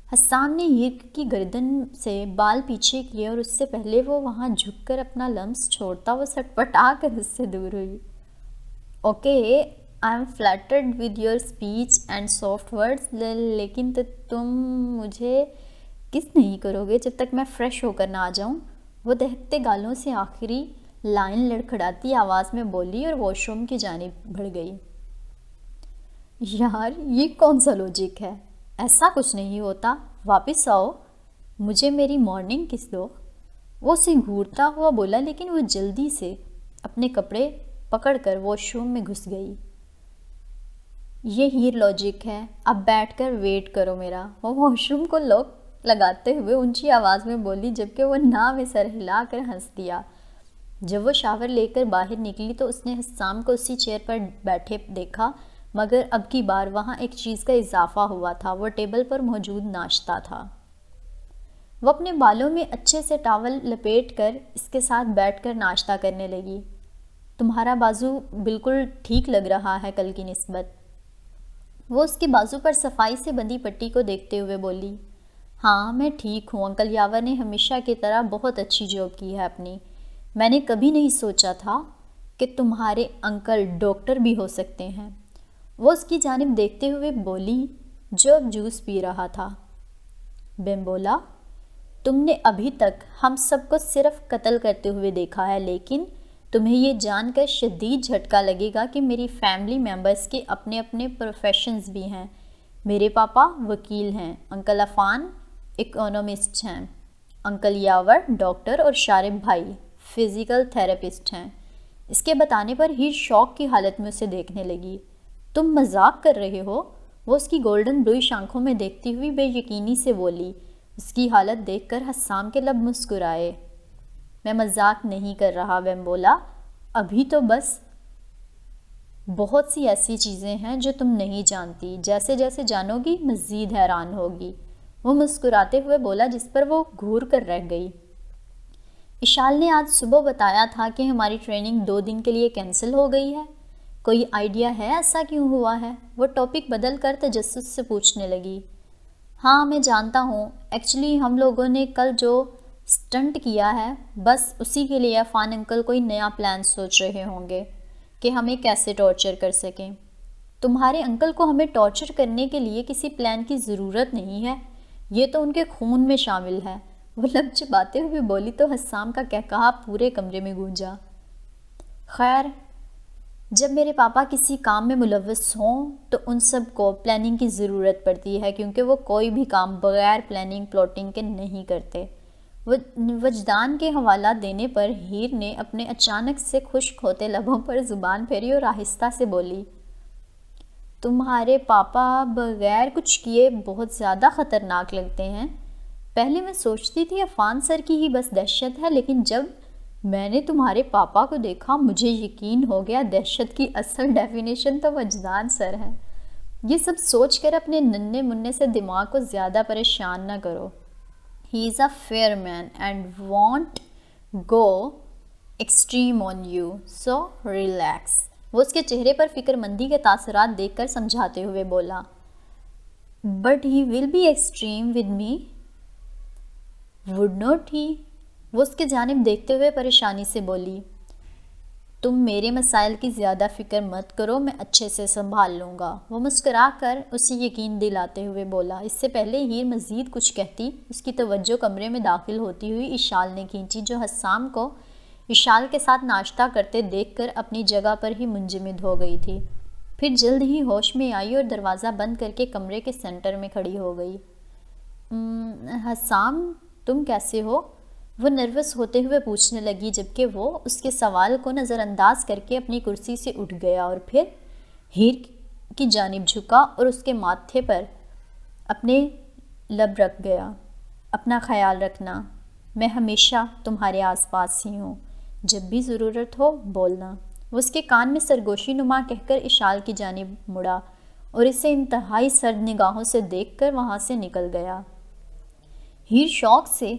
حسام نے ہیر کی گردن سے بال پیچھے کیے اور اس سے پہلے وہ وہاں جھک کر اپنا لمس چھوڑتا وہ سٹپٹا کر اس سے دور ہوئی۔ Okay, I am فلیٹرڈ with your speech and soft words, لیکن تم مجھے کس نہیں کرو گے جب تک میں فریش ہو کر نہ آ جاؤں؟ وہ دہکتے گالوں سے آخری لائن لڑکھڑاتی آواز میں بولی اور واش روم کی جانب بڑھ گئی۔ یار یہ کون سا لوجک ہے؟ ایسا کچھ نہیں ہوتا، واپس آؤ، مجھے میری مارننگ کس دو۔ وہ اسے گھورتا ہوا بولا، لیکن وہ جلدی سے اپنے کپڑے پکڑ کر واش روم میں گھس گئی۔ یہ ہیر لوجک ہے، اب بیٹھ کر ویٹ کرو میرا، وہ واش روم کو لاک لگاتے ہوئے اونچی آواز میں بولی، جبکہ وہ نہ میں سر ہلا کر ہنس دیا۔ جب وہ شاور لے کر باہر نکلی تو اس نے حسام کو اسی چیئر پر بیٹھے دیکھا، مگر اب کی بار وہاں ایک چیز کا اضافہ ہوا تھا، وہ ٹیبل پر موجود ناشتہ تھا۔ وہ اپنے بالوں میں اچھے سے ٹاول لپیٹ کر اس کے ساتھ بیٹھ کر ناشتہ کرنے لگی۔ تمہارا بازو بالکل ٹھیک لگ رہا ہے کل کی نسبت۔ وہ اس کے بازو پر صفائی سے بندھی پٹی کو دیکھتے ہوئے بولی۔ ہاں میں ٹھیک ہوں، انکل یاور نے ہمیشہ کی طرح بہت اچھی جاب کی ہے اپنی۔ میں نے کبھی نہیں سوچا تھا کہ تمہارے انکل ڈاکٹر بھی ہو سکتے ہیں۔ وہ اس کی جانب دیکھتے ہوئے بولی جو اب جوس پی رہا تھا۔ بیمبولا، تم نے ابھی تک ہم سب کو صرف قتل کرتے ہوئے دیکھا ہے، لیکن تمہیں یہ جان کر شدید جھٹکا لگے گا کہ میری فیملی ممبرز کے اپنے اپنے پروفیشنز بھی ہیں۔ میرے پاپا وکیل ہیں، انکل عفان اکونومسٹ ہیں، انکل یاور ڈاکٹر اور شارب بھائی فزیکل تھراپسٹ ہیں۔ اس کے بتانے پر ہیر شوق کی حالت میں اسے دیکھنے لگی۔ تم مذاق کر رہے ہو؟ وہ اس کی گولڈن بلوئش آنکھوں میں دیکھتی ہوئی بے یقینی سے بولی۔ اس کی حالت دیکھ کر حسام کے لب مسکرائے۔ میں مذاق نہیں کر رہا بیمبولا، ابھی تو بس بہت سی ایسی چیزیں ہیں جو تم نہیں جانتی، جیسے جیسے جانو گی مزید حیران ہوگی۔ وہ مسکراتے ہوئے بولا، جس پر وہ گھور کر رہ گئی۔ اشال نے آج صبح بتایا تھا کہ ہماری ٹریننگ 2 دن کے لیے کینسل ہو گئی ہے۔ کوئی آئیڈیا ہے ایسا کیوں ہوا ہے؟ وہ ٹاپک بدل کر تجسس سے پوچھنے لگی۔ ہاں میں جانتا ہوں، ایکچولی ہم لوگوں نے کل جو سٹنٹ کیا ہے بس اسی کے لیے عفان انکل کوئی نیا پلان سوچ رہے ہوں گے کہ ہمیں کیسے ٹارچر کر سکیں۔ تمہارے انکل کو ہمیں ٹارچر کرنے کے لیے کسی پلان کی ضرورت نہیں ہے، یہ تو ان کے خون میں شامل ہے۔ وہ لب چباتے ہوئے بولی تو حسام کا کہکہا پورے کمرے میں گونجا۔ خیر، جب میرے پاپا کسی کام میں ملوث ہوں تو ان سب کو پلاننگ کی ضرورت پڑتی ہے، کیونکہ وہ کوئی بھی کام بغیر پلاننگ پلاٹنگ کے نہیں کرتے۔ وجدان کے حوالہ دینے پر ہیر نے اپنے اچانک سے خشک ہوتے لبوں پر زبان پھیری اور آہستہ سے بولی، تمہارے پاپا بغیر کچھ کیے بہت زیادہ خطرناک لگتے ہیں۔ پہلے میں سوچتی تھی عفان سر کی ہی بس دہشت ہے، لیکن جب میں نے تمہارے پاپا کو دیکھا مجھے یقین ہو گیا دہشت کی اصل ڈیفینیشن تو وجدان سر ہے۔ یہ سب سوچ کر اپنے ننھے منھے سے دماغ کو زیادہ پریشان نہ کرو۔ He is a fair man and won't go extreme on you, so relax۔ وہ اس کے چہرے پر فکر مندی کے تاثرات دیکھ کر سمجھاتے ہوئے بولا، But he will be extreme with me, would not he؟ وہ اس کے جانب دیکھتے ہوئے پریشانی سے بولی، تم میرے مسائل کی زیادہ فکر مت کرو، میں اچھے سے سنبھال لوں گا۔ وہ مسکرا کر اسے یقین دلاتے ہوئے بولا۔ اس سے پہلے ہیر مزید کچھ کہتی، اس کی توجہ کمرے میں داخل ہوتی ہوئی اشال نے کھینچی، جو حسام کو اشال کے ساتھ ناشتہ کرتے دیکھ کر اپنی جگہ پر ہی منجمد ہو گئی تھی۔ پھر جلد ہی ہوش میں آئی اور دروازہ بند کر کے کمرے کے سینٹر میں کھڑی ہو گئی۔ حسام، تم کیسے ہو؟ وہ نروس ہوتے ہوئے پوچھنے لگی، جبکہ وہ اس کے سوال کو نظر انداز کر کے اپنی کرسی سے اٹھ گیا اور پھر ہیر کی جانب جھکا اور اس کے ماتھے پر اپنے لب رکھ گیا۔ اپنا خیال رکھنا، میں ہمیشہ تمہارے آس پاس ہی ہوں، جب بھی ضرورت ہو بولنا۔ وہ اس کے کان میں سرگوشی نما کہہ کر اشال کی جانب مڑا اور اسے انتہائی سرد نگاہوں سے دیکھ کر وہاں سے نکل گیا۔ ہیر شوق سے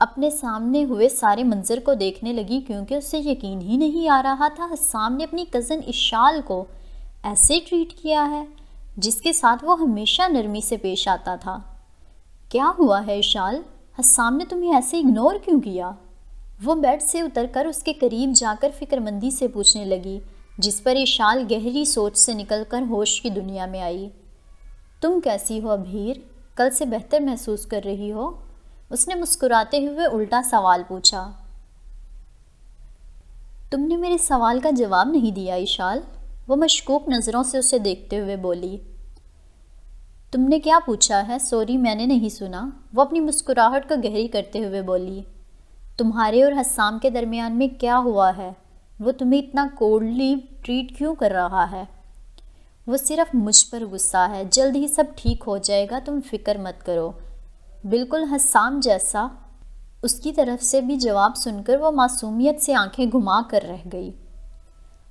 اپنے سامنے ہوئے سارے منظر کو دیکھنے لگی، کیونکہ اسے یقین ہی نہیں آ رہا تھا حسام نے اپنی کزن اشال کو ایسے ٹریٹ کیا ہے جس کے ساتھ وہ ہمیشہ نرمی سے پیش آتا تھا۔ کیا ہوا ہے اشال؟ حسام نے تمہیں ایسے اگنور کیوں کیا؟ وہ بیڈ سے اتر کر اس کے قریب جا کر فکر مندی سے پوچھنے لگی، جس پر اشال گہری سوچ سے نکل کر ہوش کی دنیا میں آئی۔ تم کیسی ہو اب ہیر؟ کل سے بہتر محسوس کر رہی ہو؟ اس نے مسکراتے ہوئے الٹا سوال پوچھا۔ تم نے میرے سوال کا جواب نہیں دیا اشال، وہ مشکوک نظروں سے اسے دیکھتے ہوئے بولی۔ تم نے کیا پوچھا ہے؟ سوری، میں نے نہیں سنا، وہ اپنی مسکراہٹ کو گہری کرتے ہوئے بولی۔ تمہارے اور حسام کے درمیان میں کیا ہوا ہے؟ وہ تمہیں اتنا کولڈلی ٹریٹ کیوں کر رہا ہے؟ وہ صرف مجھ پر غصہ ہے، جلد ہی سب ٹھیک ہو جائے گا، تم فکر مت کرو۔ بالکل حسام جیسا۔ اس کی طرف سے بھی جواب سن کر وہ معصومیت سے آنکھیں گھما کر رہ گئی۔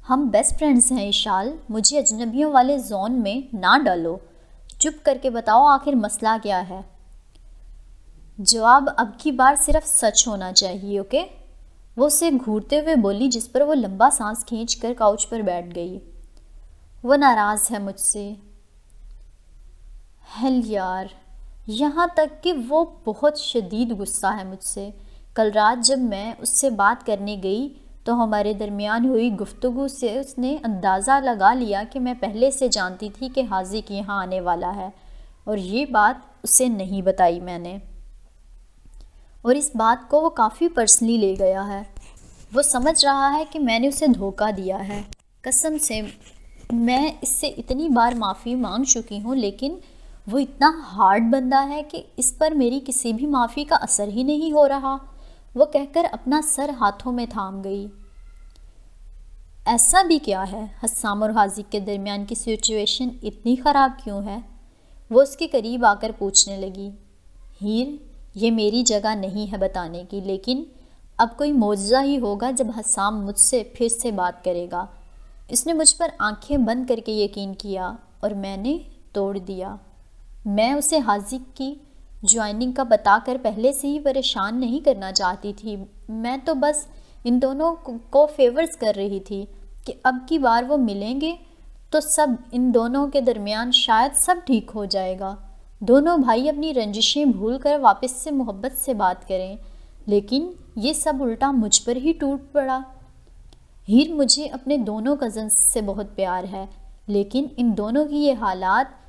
ہم بیسٹ فرینڈز ہیں اشال، مجھے اجنبیوں والے زون میں نہ ڈالو، چپ کر کے بتاؤ آخر مسئلہ کیا ہے؟ جواب اب کی بار صرف سچ ہونا چاہیے، اوکے؟ وہ اسے گھورتے ہوئے بولی، جس پر وہ لمبا سانس کھینچ کر کاؤچ پر بیٹھ گئی۔ وہ ناراض ہے مجھ سے۔ ہیل یار، یہاں تک کہ وہ بہت شدید غصہ ہے مجھ سے۔ کل رات جب میں اس سے بات کرنے گئی تو ہمارے درمیان ہوئی گفتگو سے اس نے اندازہ لگا لیا کہ میں پہلے سے جانتی تھی کہ حاذق یہاں آنے والا ہے، اور یہ بات اسے نہیں بتائی میں نے، اور اس بات کو وہ کافی پرسنلی لے گیا ہے۔ وہ سمجھ رہا ہے کہ میں نے اسے دھوکہ دیا ہے۔ قسم سے میں اس سے اتنی بار معافی مانگ چکی ہوں، لیکن وہ اتنا ہارڈ بندہ ہے کہ اس پر میری کسی بھی معافی کا اثر ہی نہیں ہو رہا، وہ کہہ کر اپنا سر ہاتھوں میں تھام گئی۔ ایسا بھی کیا ہے؟ حسام اور حاذق کے درمیان کی سچویشن اتنی خراب کیوں ہے؟ وہ اس کے قریب آ کر پوچھنے لگی۔ ہیر، یہ میری جگہ نہیں ہے بتانے کی، لیکن اب کوئی معجزہ ہی ہوگا جب حسام مجھ سے پھر سے بات کرے گا۔ اس نے مجھ پر آنکھیں بند کر کے یقین کیا اور میں نے توڑ دیا۔ میں اسے حاذق کی جوائننگ کا بتا کر پہلے سے ہی پریشان نہیں کرنا چاہتی تھی، میں تو بس ان دونوں کو فیورز کر رہی تھی کہ اب کی بار وہ ملیں گے تو سب ان دونوں کے درمیان شاید سب ٹھیک ہو جائے گا، دونوں بھائی اپنی رنجشیں بھول کر واپس سے محبت سے بات کریں، لیکن یہ سب الٹا مجھ پر ہی ٹوٹ پڑا۔ ہیر، مجھے اپنے دونوں کزنز سے بہت پیار ہے، لیکن ان دونوں کی یہ حالات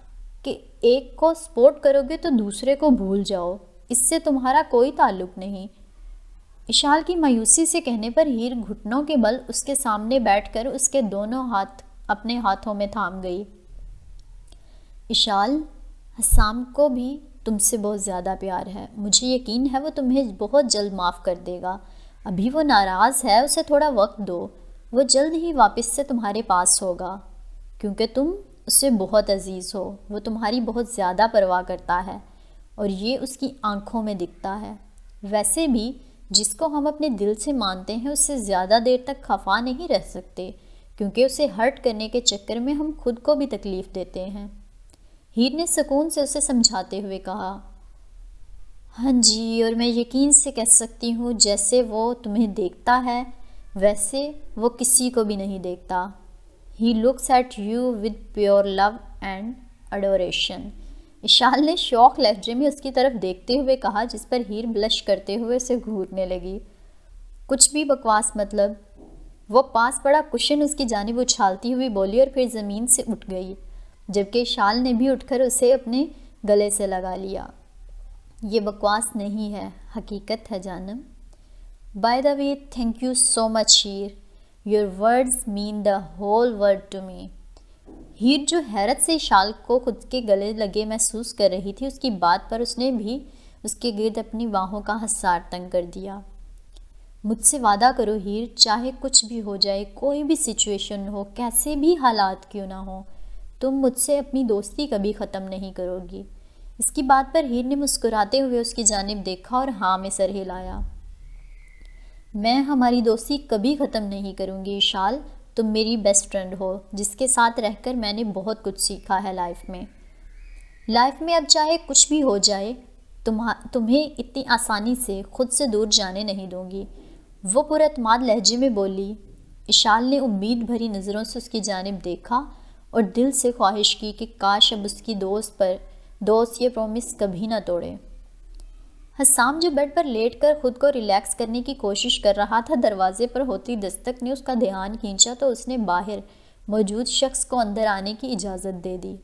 کہ ایک کو سپورٹ کرو گے تو دوسرے کو بھول جاؤ، اس سے تمہارا کوئی تعلق نہیں۔ اشال کی مایوسی سے کہنے پر ہیر گھٹنوں کے بل اس کے سامنے بیٹھ کر اس کے دونوں ہاتھ اپنے ہاتھوں میں تھام گئی۔ اشال، حسام کو بھی تم سے بہت زیادہ پیار ہے، مجھے یقین ہے وہ تمہیں بہت جلد معاف کر دے گا۔ ابھی وہ ناراض ہے، اسے تھوڑا وقت دو، وہ جلد ہی واپس سے تمہارے پاس ہوگا، کیونکہ تم اسے بہت عزیز ہو۔ وہ تمہاری بہت زیادہ پرواہ کرتا ہے اور یہ اس کی آنکھوں میں دکھتا ہے۔ ویسے بھی جس کو ہم اپنے دل سے مانتے ہیں اس سے زیادہ دیر تک خفا نہیں رہ سکتے، کیونکہ اسے ہرٹ کرنے کے چکر میں ہم خود کو بھی تکلیف دیتے ہیں۔ ہیر نے سکون سے اسے سمجھاتے ہوئے کہا، ہاں جی، اور میں یقین سے کہہ سکتی ہوں جیسے وہ تمہیں دیکھتا ہے ویسے وہ کسی کو بھی نہیں دیکھتا۔ He looks at you with pure love and adoration۔ اشال نے شوق لہجے میں اس کی طرف دیکھتے ہوئے کہا، جس پر ہیر بلش کرتے ہوئے اسے گھورنے لگی۔ کچھ بھی بکواس مطلب۔ وہ پاس پڑا کشن اس کی جانب اچھالتی ہوئی بولی اور پھر زمین سے اٹھ گئی، جبکہ اشال نے بھی اٹھ کر اسے اپنے گلے سے لگا لیا۔ یہ بکواس نہیں ہے، حقیقت ہے جانم۔ By the way, thank you so much Heer. Your words mean the whole world to me۔ ہیر جو حیرت سے اشال کو خود کے گلے لگے محسوس کر رہی تھی، اس کی بات پر اس نے بھی اس کے گرد اپنی باہوں کا حصار تنگ کر دیا۔ مجھ سے وعدہ کرو ہیر، چاہے کچھ بھی ہو جائے، کوئی بھی سچویشن ہو، کیسے بھی حالات کیوں نہ ہو، تم مجھ سے اپنی دوستی کبھی ختم نہیں کرو گی۔ اس کی بات پر ہیر نے مسکراتے ہوئے اس کی جانب دیکھا اور ہاں میں سر ہلایا۔ میں ہماری دوستی کبھی ختم نہیں کروں گی اشال، تم میری بیسٹ فرینڈ ہو، جس کے ساتھ رہ کر میں نے بہت کچھ سیکھا ہے لائف میں اب چاہے کچھ بھی ہو جائے تمہیں اتنی آسانی سے خود سے دور جانے نہیں دوں گی، وہ پر اعتماد لہجے میں بولی۔ اشال نے امید بھری نظروں سے اس کی جانب دیکھا اور دل سے خواہش کی کہ کاش اب اس کی دوست یہ پرومس کبھی نہ توڑے۔ حسام جو بیڈ پر لیٹ کر خود کو ریلیکس کرنے کی کوشش کر رہا تھا، دروازے پر ہوتی دستک نے اس کا دھیان کھینچا تو اس نے باہر موجود شخص کو اندر آنے کی اجازت دے دی۔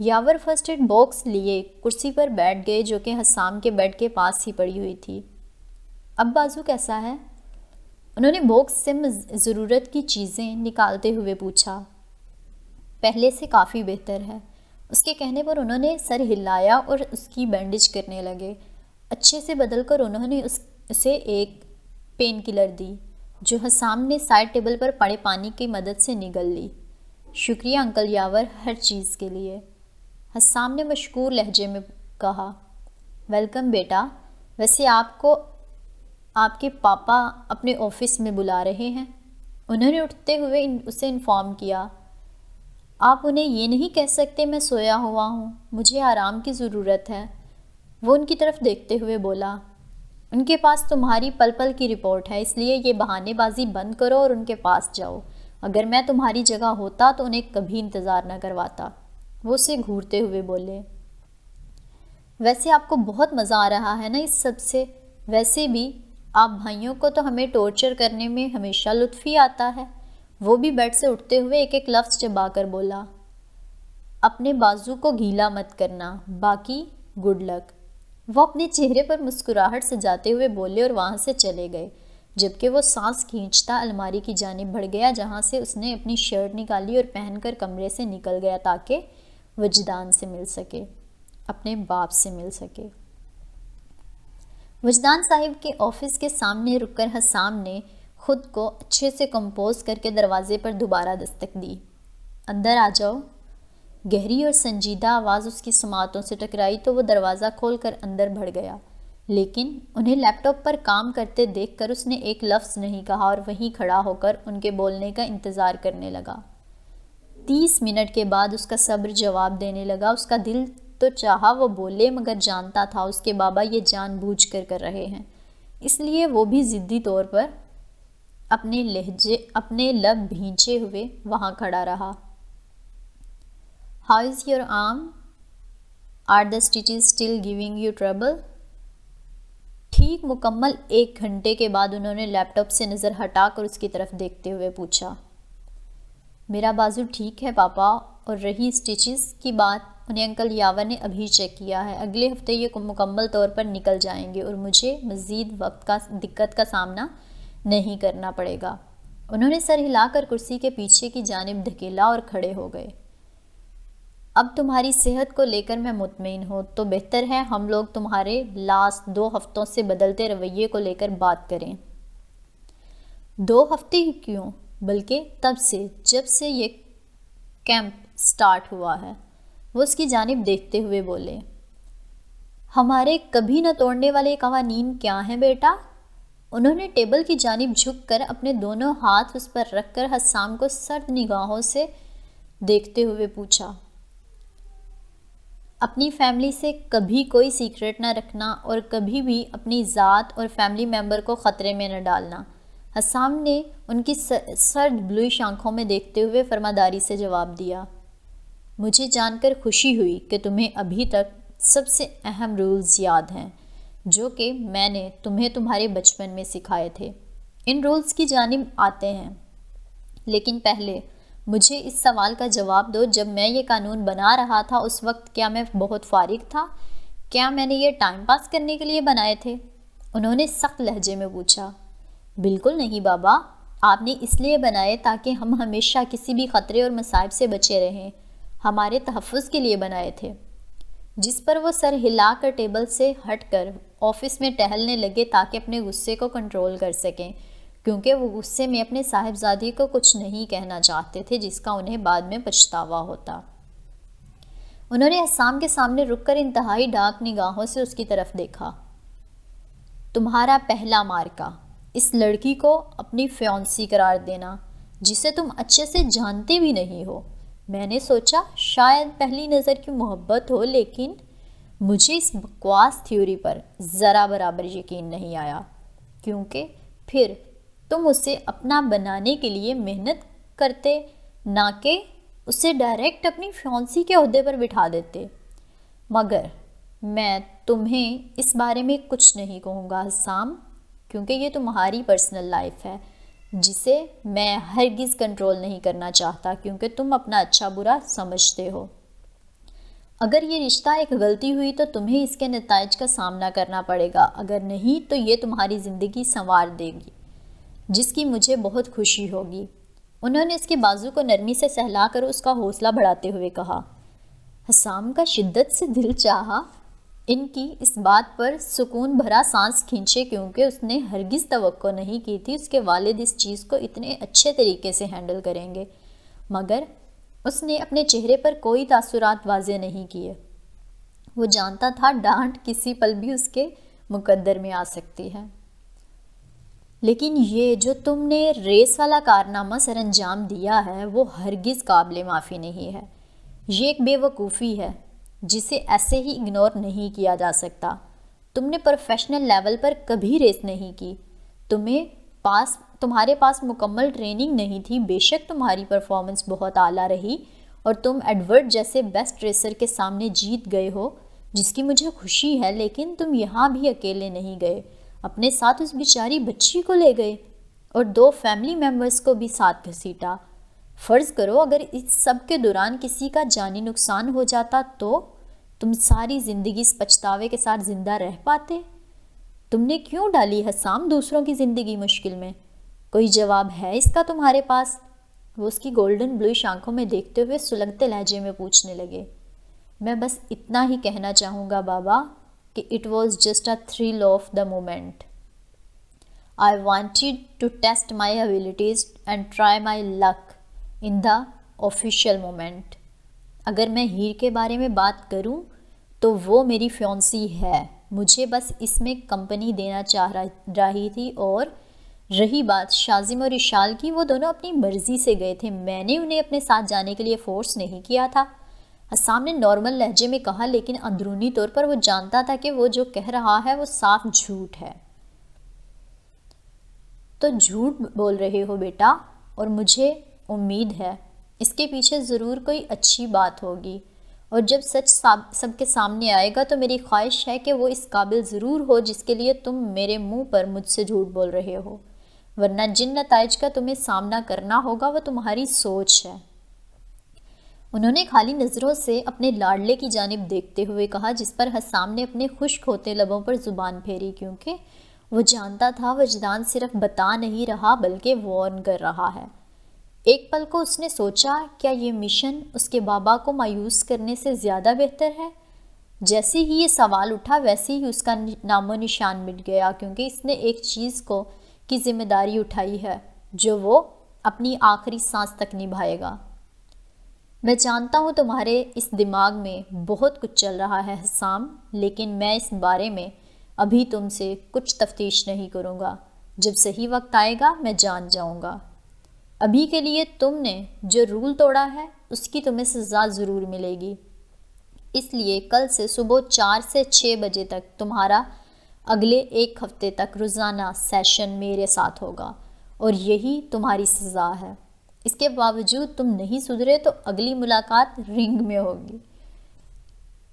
یاور فرسٹ ایڈ باکس لیے کرسی پر بیٹھ گئے، جو کہ حسام کے بیڈ کے پاس ہی پڑی ہوئی تھی۔ اب بازو کیسا ہے؟ انہوں نے باکس سے ضرورت کی چیزیں نکالتے ہوئے پوچھا۔ پہلے سے کافی بہتر ہے، اس کے کہنے پر انہوں نے سر ہلایا اور اس کی بینڈیج کرنے لگے۔ اچھے سے بدل کر انہوں نے اسے ایک پین کلر دی، جو حسام نے سائڈ ٹیبل پر پڑے پانی کی مدد سے نگل لی۔ شکریہ انکل یاور، ہر چیز کے لیے، حسام نے مشکور لہجے میں کہا۔ ویلکم بیٹا، ویسے آپ کو آپ کے پاپا اپنے آفس میں بلا رہے ہیں، انہوں نے اٹھتے ہوئے اسے انفارم کیا۔ آپ انہیں یہ نہیں کہہ سکتے میں سویا ہوا ہوں، مجھے آرام کی ضرورت ہے، وہ ان کی طرف دیکھتے ہوئے بولا۔ ان کے پاس تمہاری پل پل کی رپورٹ ہے، اس لیے یہ بہانے بازی بند کرو اور ان کے پاس جاؤ۔ اگر میں تمہاری جگہ ہوتا تو انہیں کبھی انتظار نہ کرواتا، وہ اسے گھورتے ہوئے بولے۔ ویسے آپ کو بہت مزہ آ رہا ہے نا اس سب سے؟ ویسے بھی آپ بھائیوں کو تو ہمیں ٹورچر کرنے میں ہمیشہ لطف ہی آتا ہے، وہ بھی بیڈ سے اٹھتے ہوئے ایک ایک لفظ چبا کر بولا۔ اپنے بازو کو گیلا مت کرنا، باقی گڈ لک، وہ اپنے چہرے پر مسکراہٹ سجاتے ہوئے بولے اور وہاں سے چلے گئے، جبکہ وہ سانس کھینچتا الماری کی جانب بڑھ گیا، جہاں سے اس نے اپنی شرٹ نکالی اور پہن کر کمرے سے نکل گیا تاکہ وجدان سے مل سکے، اپنے باپ سے مل سکے۔ وجدان صاحب کے آفس کے سامنے رک کر حسام نے خود کو اچھے سے کمپوز کر کے دروازے پر دوبارہ دستک دی۔ اندر آ جاؤ، گہری اور سنجیدہ آواز اس کی سماعتوں سے ٹکرائی تو وہ دروازہ کھول کر اندر بڑھ گیا، لیکن انہیں لیپ ٹاپ پر کام کرتے دیکھ کر اس نے ایک لفظ نہیں کہا اور وہیں کھڑا ہو کر ان کے بولنے کا انتظار کرنے لگا۔ 30 منٹ کے بعد اس کا صبر جواب دینے لگا۔ اس کا دل تو چاہا وہ بولے، مگر جانتا تھا اس کے بابا یہ جان بوجھ کر رہے ہیں، اس لیے وہ بھی ضدی طور پر اپنے لب بھینچے ہوئے وہاں کھڑا رہا۔ How is your arm? Are the stitches still giving you trouble? ٹھیک مکمل 1 گھنٹے کے بعد انہوں نے لیپ ٹاپ سے نظر ہٹا کر اس کی طرف دیکھتے ہوئے پوچھا۔ میرا بازو ٹھیک ہے پاپا، اور رہی سٹیچز کی بات، انہیں انکل یاور نے ابھی چیک کیا ہے، اگلے ہفتے یہ مکمل طور پر نکل جائیں گے اور مجھے مزید دقت کا سامنا نہیں کرنا پڑے گا۔ انہوں نے سر ہلا کر کرسی کے پیچھے کی جانب دھکیلا اور کھڑے ہو گئے۔ اب تمہاری صحت کو لے کر میں مطمئن ہوں، تو بہتر ہے ہم لوگ تمہارے لاسٹ 2 ہفتوں سے بدلتے رویے کو لے کر بات کریں۔ 2 ہفتے ہی کیوں، بلکہ تب سے جب سے یہ کیمپ سٹارٹ ہوا ہے۔ وہ اس کی جانب دیکھتے ہوئے بولے، ہمارے کبھی نہ توڑنے والے قوانین کیا ہیں بیٹا؟ انہوں نے ٹیبل کی جانب جھک کر اپنے دونوں ہاتھ اس پر رکھ کر حسام کو سرد نگاہوں سے دیکھتے ہوئے پوچھا۔ اپنی فیملی سے کبھی کوئی سیکرٹ نہ رکھنا اور کبھی بھی اپنی ذات اور فیملی ممبر کو خطرے میں نہ ڈالنا۔ حسام نے ان کی سرد بلوئش آنکھوں میں دیکھتے ہوئے فرمانداری سے جواب دیا، مجھے جان کر خوشی ہوئی کہ تمہیں ابھی تک سب سے اہم رولز یاد ہیں جو کہ میں نے تمہیں تمہارے بچپن میں سکھائے تھے۔ ان رولز کی جانب آتے ہیں، لیکن پہلے مجھے اس سوال کا جواب دو، جب میں یہ قانون بنا رہا تھا اس وقت کیا میں بہت فارغ تھا؟ کیا میں نے یہ ٹائم پاس کرنے کے لیے بنائے تھے؟ انہوں نے سخت لہجے میں پوچھا۔ بالکل نہیں بابا، آپ نے اس لیے بنائے تاکہ ہم ہمیشہ کسی بھی خطرے اور مصائب سے بچے رہیں، ہمارے تحفظ کے لیے بنائے تھے۔ جس پر وہ سر ہلا کر ٹیبل سے ہٹ کر آفس میں ٹہلنے لگے تاکہ اپنے غصے کو کنٹرول کر سکیں، کیونکہ وہ غصے میں اپنے صاحبزادی کو کچھ نہیں کہنا چاہتے تھے جس کا انہیں بعد میں پچھتاوا ہوتا۔ انہوں نے حسام کے سامنے رک کر انتہائی ڈارک نگاہوں سے اس کی طرف دیکھا۔ تمہارا پہلا مارکا، اس لڑکی کو اپنی فیونسی قرار دینا جسے تم اچھے سے جانتے بھی نہیں ہو۔ میں نے سوچا شاید پہلی نظر کی محبت ہو، لیکن مجھے اس بکواس تھیوری پر ذرا برابر یقین نہیں آیا، کیونکہ پھر تم اسے اپنا بنانے کے لیے محنت کرتے، نہ کہ اسے ڈائریکٹ اپنی فیونسی کے عہدے پر بٹھا دیتے۔ مگر میں تمہیں اس بارے میں کچھ نہیں کہوں گا حسام، کیونکہ یہ تمہاری پرسنل لائف ہے جسے میں ہرگز کنٹرول نہیں کرنا چاہتا، کیونکہ تم اپنا اچھا برا سمجھتے ہو۔ اگر یہ رشتہ ایک غلطی ہوئی تو تمہیں اس کے نتائج کا سامنا کرنا پڑے گا، اگر نہیں تو یہ تمہاری زندگی سنوار دے گی، جس کی مجھے بہت خوشی ہوگی۔ انہوں نے اس کے بازو کو نرمی سے سہلا کر اس کا حوصلہ بڑھاتے ہوئے کہا۔ حسام کا شدت سے دل چاہا ان کی اس بات پر سکون بھرا سانس کھینچے، کیونکہ اس نے ہرگز توقع نہیں کی تھی اس کے والد اس چیز کو اتنے اچھے طریقے سے ہینڈل کریں گے، مگر اس نے اپنے چہرے پر کوئی تاثرات واضح نہیں کیے۔ وہ جانتا تھا ڈانٹ کسی پل بھی اس کے مقدر میں آ سکتی ہے۔ لیکن یہ جو تم نے ریس والا کارنامہ سر انجام دیا ہے وہ ہرگز قابل معافی نہیں ہے۔ یہ ایک بے وقوفی ہے جسے ایسے ہی اگنور نہیں کیا جا سکتا۔ تم نے پروفیشنل لیول پر کبھی ریس نہیں کی، تمہارے پاس مکمل ٹریننگ نہیں تھی، بے شک تمہاری پرفارمنس بہت اعلیٰ رہی اور تم ایڈورڈ جیسے بیسٹ ریسر کے سامنے جیت گئے ہو، جس کی مجھے خوشی ہے، لیکن تم یہاں بھی اکیلے نہیں گئے، اپنے ساتھ اس بیچاری بچی کو لے گئے اور 2 فیملی ممبرز کو بھی ساتھ گھسیٹا۔ فرض کرو اگر اس سب کے دوران کسی کا جانی نقصان ہو جاتا تو تم ساری زندگی اس پچھتاوے کے ساتھ زندہ رہ پاتے؟ تم نے کیوں ڈالی حسام دوسروں کی زندگی مشکل میں؟ کوئی جواب ہے اس کا تمہارے پاس؟ وہ اس کی گولڈن بلوئش آنکھوں میں دیکھتے ہوئے سلگتے لہجے میں پوچھنے لگے۔ میں بس اتنا ہی کہنا چاہوں گا بابا کہ it was just a thrill of the moment. I wanted to test my abilities and try my luck in the official moment. اگر میں ہیر کے بارے میں بات کروں تو وہ میری فیونسی ہے، مجھے بس اس میں کمپنی دینا چاہ رہی تھی، اور رہی بات شازم اور اشال کی، وہ دونوں اپنی مرضی سے گئے تھے، میں نے انہیں اپنے ساتھ جانے کے لیے فورس نہیں کیا تھا۔ حسام نے نارمل لہجے میں کہا، لیکن اندرونی طور پر وہ جانتا تھا کہ وہ جو کہہ رہا ہے وہ صاف جھوٹ ہے۔ تو جھوٹ بول رہے ہو بیٹا، اور مجھے امید ہے اس کے پیچھے ضرور کوئی اچھی بات ہوگی، اور جب سچ سب کے سامنے آئے گا تو میری خواہش ہے کہ وہ اس قابل ضرور ہو جس کے لیے تم میرے منہ پر مجھ سے جھوٹ بول رہے ہو، ورنہ جن نتائج کا تمہیں سامنا کرنا ہوگا وہ تمہاری سوچ ہے۔ انہوں نے خالی نظروں سے اپنے لاڈلے کی جانب دیکھتے ہوئے کہا، جس پر حسام نے اپنے خشک ہوتے لبوں پر زبان پھیری، کیونکہ وہ جانتا تھا وجدان صرف بتا نہیں رہا بلکہ وارن کر رہا ہے۔ ایک پل کو اس نے سوچا، کیا یہ مشن اس کے بابا کو مایوس کرنے سے زیادہ بہتر ہے؟ جیسے ہی یہ سوال اٹھا ویسے ہی اس کا نام و نشان مٹ گیا، کیونکہ اس نے ایک چیز کی ذمہ داری اٹھائی ہے جو وہ اپنی آخری سانس تک نبھائے گا۔ میں جانتا ہوں تمہارے اس دماغ میں بہت کچھ چل رہا ہے حسام، لیکن میں اس بارے میں ابھی تم سے کچھ تفتیش نہیں کروں گا۔ جب صحیح وقت آئے گا میں جان جاؤں گا۔ ابھی کے لیے تم نے جو رول توڑا ہے اس کی تمہیں سزا ضرور ملے گی۔ اس لیے کل سے صبح 4 سے 6 بجے تک تمہارا اگلے 1 ہفتے تک روزانہ سیشن میرے ساتھ ہوگا، اور یہی تمہاری سزا ہے۔ اس کے باوجود تم نہیں سدھرے تو اگلی ملاقات رنگ میں ہوگی۔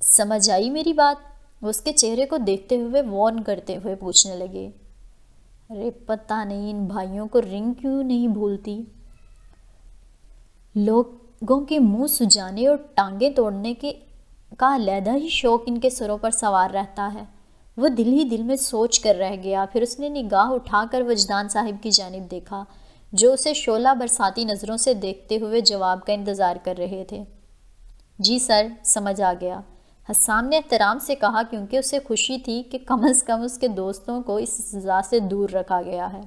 سمجھ آئی میری بات؟ وہ اس کے چہرے کو دیکھتے ہوئے وارن کرتے ہوئے پوچھنے لگے۔ ارے پتہ نہیں ان بھائیوں کو رنگ کیوں نہیں بھولتی۔ لوگوں کے منہ سجانے اور ٹانگیں توڑنے کا علیحدہ ہی شوق ان کے سروں پر سوار رہتا ہے۔ وہ دل ہی دل میں سوچ کر رہ گیا، پھر اس نے نگاہ اٹھا کر وجدان صاحب کی جانب دیکھا، جو اسے شعلہ برساتی نظروں سے دیکھتے ہوئے جواب کا انتظار کر رہے تھے۔ جی سر، سمجھ آ گیا، حسام نے احترام سے کہا، کیونکہ اسے خوشی تھی کہ کم از کم اس کے دوستوں کو اس سزا سے دور رکھا گیا ہے۔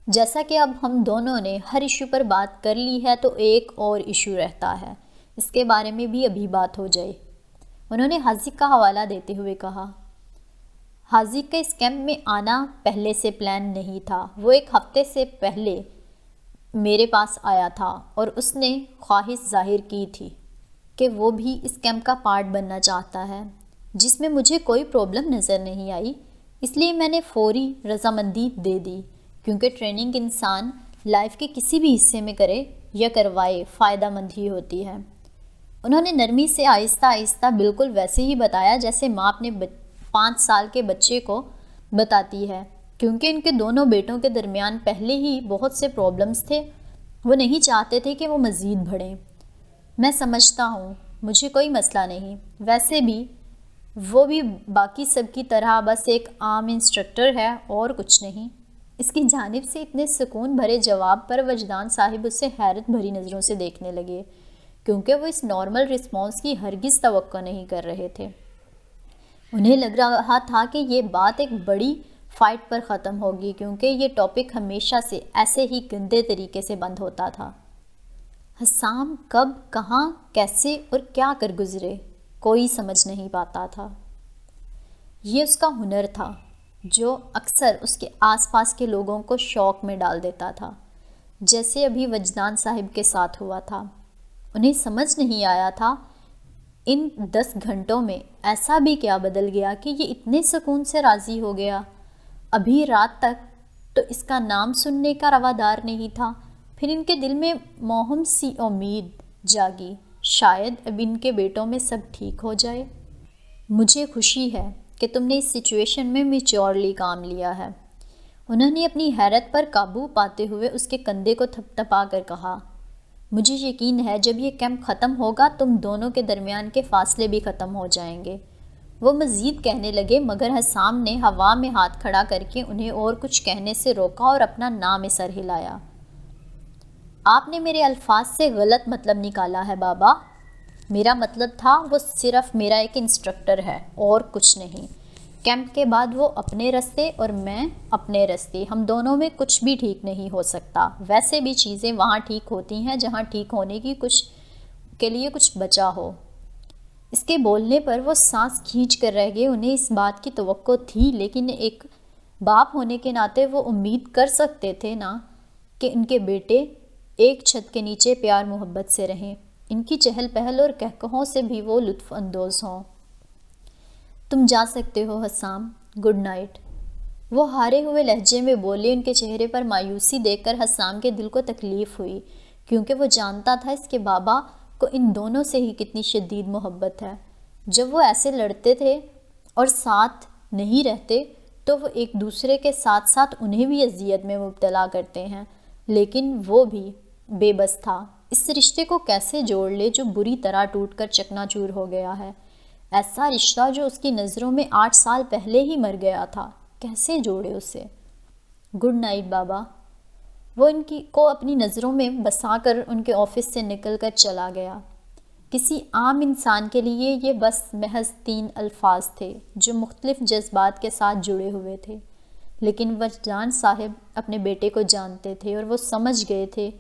جیسا کہ اب ہم دونوں نے ہر ایشو پر بات کر لی ہے تو ایک اور ایشو رہتا ہے، اس کے بارے میں بھی ابھی بات ہو جائے۔ انہوں نے حاذق کا حوالہ دیتے ہوئے کہا۔ حاذق کا اس کیمپ میں آنا پہلے سے پلان نہیں تھا۔ وہ 1 ہفتے سے پہلے میرے پاس آیا تھا اور اس نے خواہش ظاہر کی تھی کہ وہ بھی اس کیمپ کا پارٹ بننا چاہتا ہے، جس میں مجھے کوئی پرابلم نظر نہیں آئی، اس لیے میں نے فوری رضامندی دے دی، کیونکہ ٹریننگ انسان لائف کے کسی بھی حصے میں کرے یا کروائے فائدہ مند ہی ہوتی ہے۔ انہوں نے نرمی سے آہستہ آہستہ بالکل ویسے ہی بتایا جیسے ماں اپنے 5 سال کے بچے کو بتاتی ہے، کیونکہ ان کے دونوں بیٹوں کے درمیان پہلے ہی بہت سے پرابلمز تھے، وہ نہیں چاہتے تھے کہ وہ مزید بڑھیں۔ میں سمجھتا ہوں، مجھے کوئی مسئلہ نہیں، ویسے بھی وہ بھی باقی سب کی طرح بس ایک عام انسٹرکٹر ہے اور کچھ نہیں۔ اس کی جانب سے اتنے سکون بھرے جواب پر وجدان صاحب اسے حیرت بھری نظروں سے دیکھنے لگے، کیونکہ وہ اس نارمل رسپانس کی ہرگز توقع نہیں کر رہے تھے۔ انہیں لگ رہا تھا کہ یہ بات ایک بڑی فائٹ پر ختم ہوگی، کیونکہ یہ ٹاپک ہمیشہ سے ایسے ہی گندے طریقے سے بند ہوتا تھا۔ حسام کب، کہاں، کیسے اور کیا کر گزرے، کوئی سمجھ نہیں پاتا تھا۔ یہ اس کا ہنر تھا جو اکثر اس کے آس پاس کے لوگوں کو شوق میں ڈال دیتا تھا، جیسے ابھی وجدان صاحب کے ساتھ ہوا تھا۔ انہیں سمجھ نہیں آیا تھا ان 10 گھنٹوں میں ایسا بھی کیا بدل گیا کہ یہ اتنے سکون سے راضی ہو گیا۔ ابھی رات تک تو اس کا نام سننے کا روادار نہیں تھا، پھر ان کے دل میں موہم سی امید جاگی، شاید اب ان کے بیٹوں میں سب ٹھیک ہو جائے۔ مجھے خوشی ہے کہ تم نے اس سچویشن میں میچورلی کام لیا ہے۔ انہوں نے اپنی حیرت پر قابو پاتے ہوئے اس کے کندھے کو تھپ تھپا کر کہا، مجھے یقین ہے جب یہ کیمپ ختم ہوگا تم دونوں کے درمیان کے فاصلے بھی ختم ہو جائیں گے۔ وہ مزید کہنے لگے، مگر حسام نے ہوا میں ہاتھ کھڑا کر کے انہیں اور کچھ کہنے سے روکا اور اپنا نام سر ہلایا۔ آپ نے میرے الفاظ سے غلط مطلب نکالا ہے بابا، میرا مطلب تھا وہ صرف میرا ایک انسٹرکٹر ہے اور کچھ نہیں۔ کیمپ کے بعد وہ اپنے رستے اور میں اپنے رستے، ہم دونوں میں کچھ بھی ٹھیک نہیں ہو سکتا۔ ویسے بھی چیزیں وہاں ٹھیک ہوتی ہیں جہاں ٹھیک ہونے کی کے لیے کچھ بچا ہو۔ اس کے بولنے پر وہ سانس کھینچ کر رہ گئے۔ انہیں اس بات کی توقع تھی، لیکن ایک باپ ہونے کے ناطے وہ امید کر سکتے تھے نا کہ ان کے بیٹے ایک چھت کے نیچے پیار محبت سے رہیں، ان کی چہل پہل اور کہکہوں سے بھی وہ لطف اندوز ہوں۔ تم جا سکتے ہو حسام، گڈ نائٹ، وہ ہارے ہوئے لہجے میں بولے۔ ان کے چہرے پر مایوسی دیکھ کر حسام کے دل کو تکلیف ہوئی، کیونکہ وہ جانتا تھا اس کے بابا کو ان دونوں سے ہی کتنی شدید محبت ہے۔ جب وہ ایسے لڑتے تھے اور ساتھ نہیں رہتے تو وہ ایک دوسرے کے ساتھ ساتھ انہیں بھی اذیت میں مبتلا کرتے ہیں، لیکن وہ بھی بے بس تھا اس رشتے کو کیسے جوڑ لے جو بری طرح ٹوٹ کر چکنا چور ہو گیا ہے؟ ایسا رشتہ جو اس کی نظروں میں 8 سال پہلے ہی مر گیا تھا، کیسے جوڑے اسے؟ گڈ نائٹ بابا۔ وہ ان کو اپنی نظروں میں بسا کر ان کے آفس سے نکل کر چلا گیا۔ کسی عام انسان کے لیے یہ بس محض 3 الفاظ تھے جو مختلف جذبات کے ساتھ جڑے ہوئے تھے، لیکن وجدان صاحب اپنے بیٹے کو جانتے تھے اور وہ سمجھ گئے تھے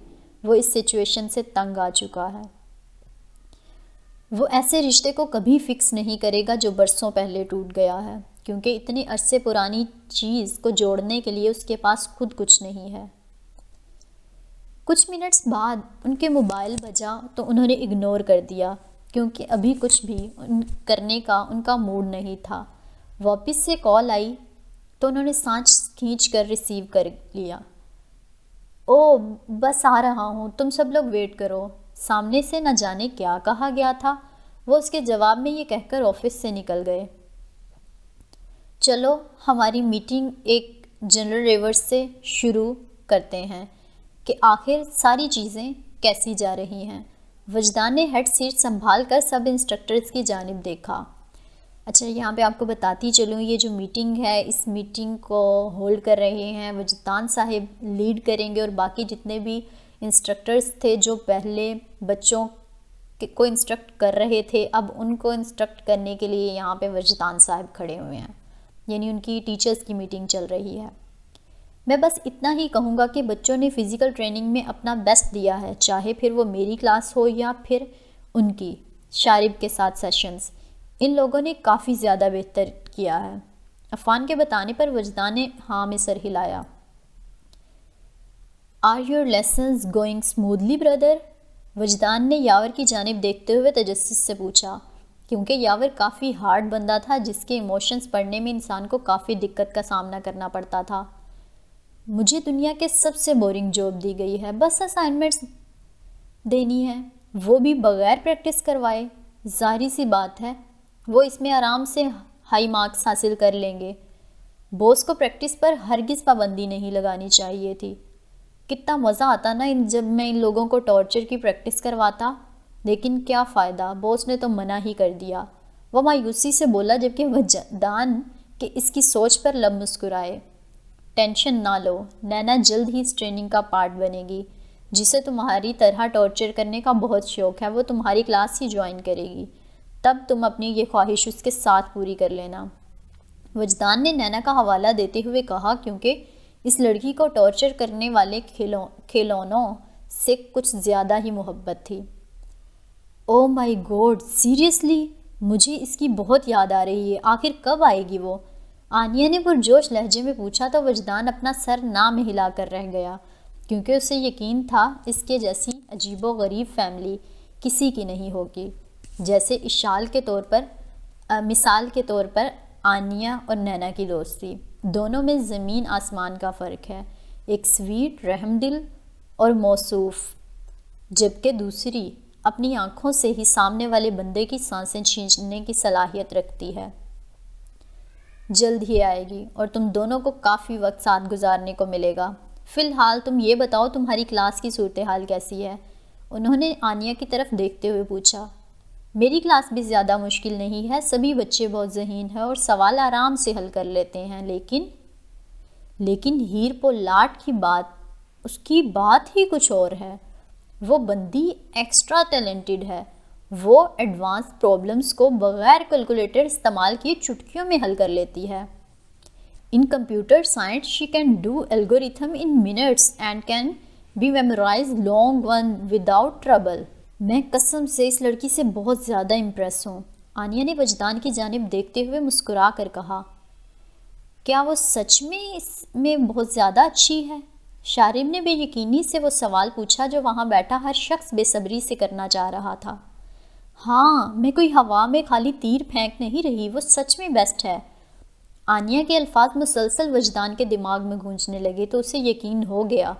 وہ اس سچویشن سے تنگ آ چکا ہے۔ وہ ایسے رشتے کو کبھی فکس نہیں کرے گا جو برسوں پہلے ٹوٹ گیا ہے، کیونکہ اتنے عرصے پرانی چیز کو جوڑنے کے لیے اس کے پاس خود کچھ نہیں ہے۔ کچھ منٹس بعد ان کے موبائل بجا تو انہوں نے اگنور کر دیا، کیونکہ ابھی کچھ بھی کرنے کا ان کا موڈ نہیں تھا۔ واپس سے کال آئی تو انہوں نے سانس کھینچ کر ریسیو کر لیا۔ او بس آ رہا ہوں، تم سب لوگ ویٹ کرو۔ سامنے سے نہ جانے کیا کہا گیا تھا، وہ اس کے جواب میں یہ کہہ کر آفس سے نکل گئے۔ چلو ہماری میٹنگ ایک جنرل ریورس سے شروع کرتے ہیں کہ آخر ساری چیزیں کیسی جا رہی ہیں۔ وجدان نے ہیڈ سیٹ سنبھال کر سب انسٹرکٹرز کی جانب دیکھا۔ اچھا یہاں پہ آپ کو بتاتی چلوں، یہ جو میٹنگ ہے اس میٹنگ کو ہولڈ کر رہے ہیں وجدان صاحب، لیڈ کریں گے، اور باقی جتنے بھی انسٹرکٹرز تھے جو پہلے بچوں کو انسٹرکٹ کر رہے تھے، اب ان کو انسٹرکٹ کرنے کے لیے یہاں پہ وجدان صاحب کھڑے ہوئے ہیں، یعنی ان کی ٹیچرز کی میٹنگ چل رہی ہے۔ میں بس اتنا ہی کہوں گا کہ بچوں نے فزیکل ٹریننگ میں اپنا بیسٹ دیا ہے، چاہے پھر وہ میری کلاس ہو یا پھر ان کی شارب کے ساتھ سیشنز، ان لوگوں نے کافی زیادہ بہتر کیا ہے۔ عفان کے بتانے پر وجدان نے ہاں میں سر ہلایا۔ Are your lessons going smoothly brother? Wajdan نے یاور کی جانب دیکھتے ہوئے تجسس سے پوچھا، کیونکہ یاور کافی ہارڈ بندہ تھا جس کے ایموشنز پڑھنے میں انسان کو کافی دقت کا سامنا کرنا پڑتا تھا۔ مجھے دنیا کے سب سے بورنگ جاب دی گئی ہے، بس اسائنمنٹس دینی ہے، وہ بھی بغیر پریکٹس کروائے۔ ظاہری سی بات ہے وہ اس میں آرام سے ہائی مارکس حاصل کر لیں گے۔ بوس کو پریکٹس پر ہرگز پابندی نہیں لگانی چاہیے تھی۔ کتنا مزہ آتا نا جب میں ان لوگوں کو ٹارچر کی پریکٹس کرواتا، لیکن کیا فائدہ، بوس نے تو منع ہی کر دیا۔ وہ مایوسی سے بولا جبکہ وجدان کہ اس کی سوچ پر لب مسکرائے۔ ٹینشن نہ لو، نینا جلد ہی اس ٹریننگ کا پارٹ بنے گی۔ جسے تمہاری طرح ٹارچر کرنے کا بہت شوق ہے وہ تمہاری کلاس ہی جوائن کرے گی، تب تم اپنی یہ خواہش اس کے ساتھ پوری کر لینا۔ وجدان نے نینا کا حوالہ دیتے ہوئے کہا، کیونکہ اس لڑکی کو ٹارچر کرنے والے کھلونوں سے کچھ زیادہ ہی محبت تھی۔ او مائی گوڈ، سیریسلی؟ مجھے اس کی بہت یاد آ رہی ہے، آخر کب آئے گی وہ؟ آنیہ نے پرجوش لہجے میں پوچھا تو وجدان اپنا سر نہ میں ہلا کر رہ گیا، کیونکہ اسے یقین تھا اس کے جیسی عجیب و غریب فیملی کسی کی نہیں ہوگی۔ جیسے مثال کے طور پر آنیہ اور نینا کی دوستی، دونوں میں زمین آسمان کا فرق ہے، ایک سویٹ، رحم دل اور موصوف، جبکہ دوسری اپنی آنکھوں سے ہی سامنے والے بندے کی سانسیں چھیننے کی صلاحیت رکھتی ہے۔ جلد ہی آئے گی اور تم دونوں کو کافی وقت ساتھ گزارنے کو ملے گا۔ فی الحال تم یہ بتاؤ تمہاری کلاس کی صورتحال کیسی ہے؟ انہوں نے آنیہ کی طرف دیکھتے ہوئے پوچھا۔ میری کلاس بھی زیادہ مشکل نہیں ہے، سبھی بچے بہت ذہین ہیں اور سوال آرام سے حل کر لیتے ہیں، لیکن ہیر پولاٹ کی بات، اس کی بات ہی کچھ اور ہے۔ وہ بندی ایکسٹرا ٹیلنٹڈ ہے، وہ ایڈوانس پرابلمز کو بغیر کیلکولیٹر استعمال کیے چٹکیوں میں حل کر لیتی ہے۔ In computer science, she can do algorithm in minutes and can be memorized long one without trouble. میں قسم سے اس لڑکی سے بہت زیادہ امپریس ہوں، آنیہ نے وجدان کی جانب دیکھتے ہوئے مسکرا کر کہا۔ کیا وہ سچ میں اس میں بہت زیادہ اچھی ہے؟ شارب نے بے یقینی سے وہ سوال پوچھا جو وہاں بیٹھا ہر شخص بے صبری سے کرنا چاہ رہا تھا۔ ہاں، میں کوئی ہوا میں خالی تیر پھینک نہیں رہی، وہ سچ میں بیسٹ ہے۔ آنیہ کے الفاظ مسلسل وجدان کے دماغ میں گونجنے لگے تو اسے یقین ہو گیا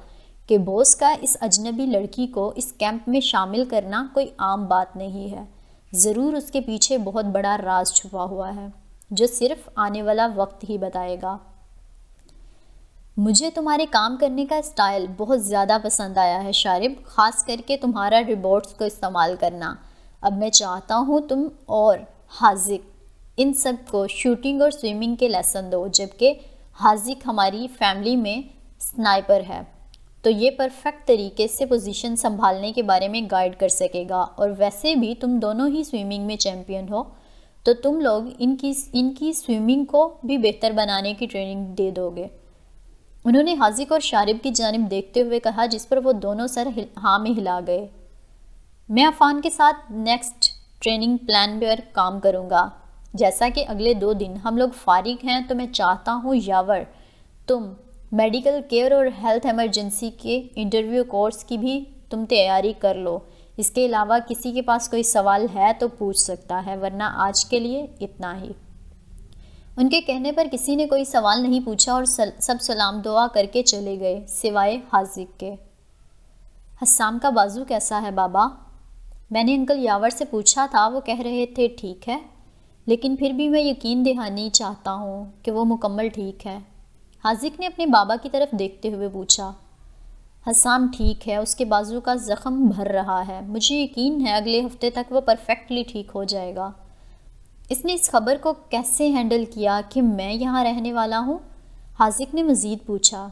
کہ بوس کا اس اجنبی لڑکی کو اس کیمپ میں شامل کرنا کوئی عام بات نہیں ہے، ضرور اس کے پیچھے بہت بڑا راز چھپا ہوا ہے جو صرف آنے والا وقت ہی بتائے گا۔ مجھے تمہارے کام کرنے کا اسٹائل بہت زیادہ پسند آیا ہے شارب، خاص کر کے تمہارا روبوٹس کو استعمال کرنا۔ اب میں چاہتا ہوں تم اور حاذق ان سب کو شوٹنگ اور سوئمنگ کے لیسن دو، جبکہ حاذق ہماری فیملی میں سنائپر ہے تو یہ پرفیکٹ طریقے سے پوزیشن سنبھالنے کے بارے میں گائیڈ کر سکے گا، اور ویسے بھی تم دونوں ہی سوئمنگ میں چیمپئن ہو تو تم لوگ ان کی سوئمنگ کو بھی بہتر بنانے کی ٹریننگ دے دو گے۔ انہوں نے حاذق اور شارب کی جانب دیکھتے ہوئے کہا، جس پر وہ دونوں سر ہاں میں ہلا گئے۔ میں عفان کے ساتھ نیکسٹ ٹریننگ پلان پر کام کروں گا۔ جیسا کہ اگلے 2 دن ہم لوگ فارغ ہیں تو میں چاہتا ہوں یاور تم میڈیکل کیئر اور ہیلتھ ایمرجنسی کے انٹرویو کورس کی بھی تم تیاری کر لو۔ اس کے علاوہ کسی کے پاس کوئی سوال ہے تو پوچھ سکتا ہے، ورنہ آج کے لیے اتنا ہی۔ ان کے کہنے پر کسی نے کوئی سوال نہیں پوچھا اور سب سلام دعا کر کے چلے گئے سوائے حاذق کے۔ حسام کا بازو کیسا ہے بابا؟ میں نے انکل یاور سے پوچھا تھا، وہ کہہ رہے تھے ٹھیک ہے، لیکن پھر بھی میں یقین دہانی چاہتا ہوں کہ وہ مکمل ٹھیک ہے۔ حاذق نے اپنے بابا کی طرف دیکھتے ہوئے پوچھا۔ حسام ٹھیک ہے، اس کے بازو کا زخم بھر رہا ہے، مجھے یقین ہے اگلے ہفتے تک وہ پرفیکٹلی ٹھیک ہو جائے گا۔ اس نے اس خبر کو کیسے ہینڈل کیا کہ میں یہاں رہنے والا ہوں؟ حاذق نے مزید پوچھا۔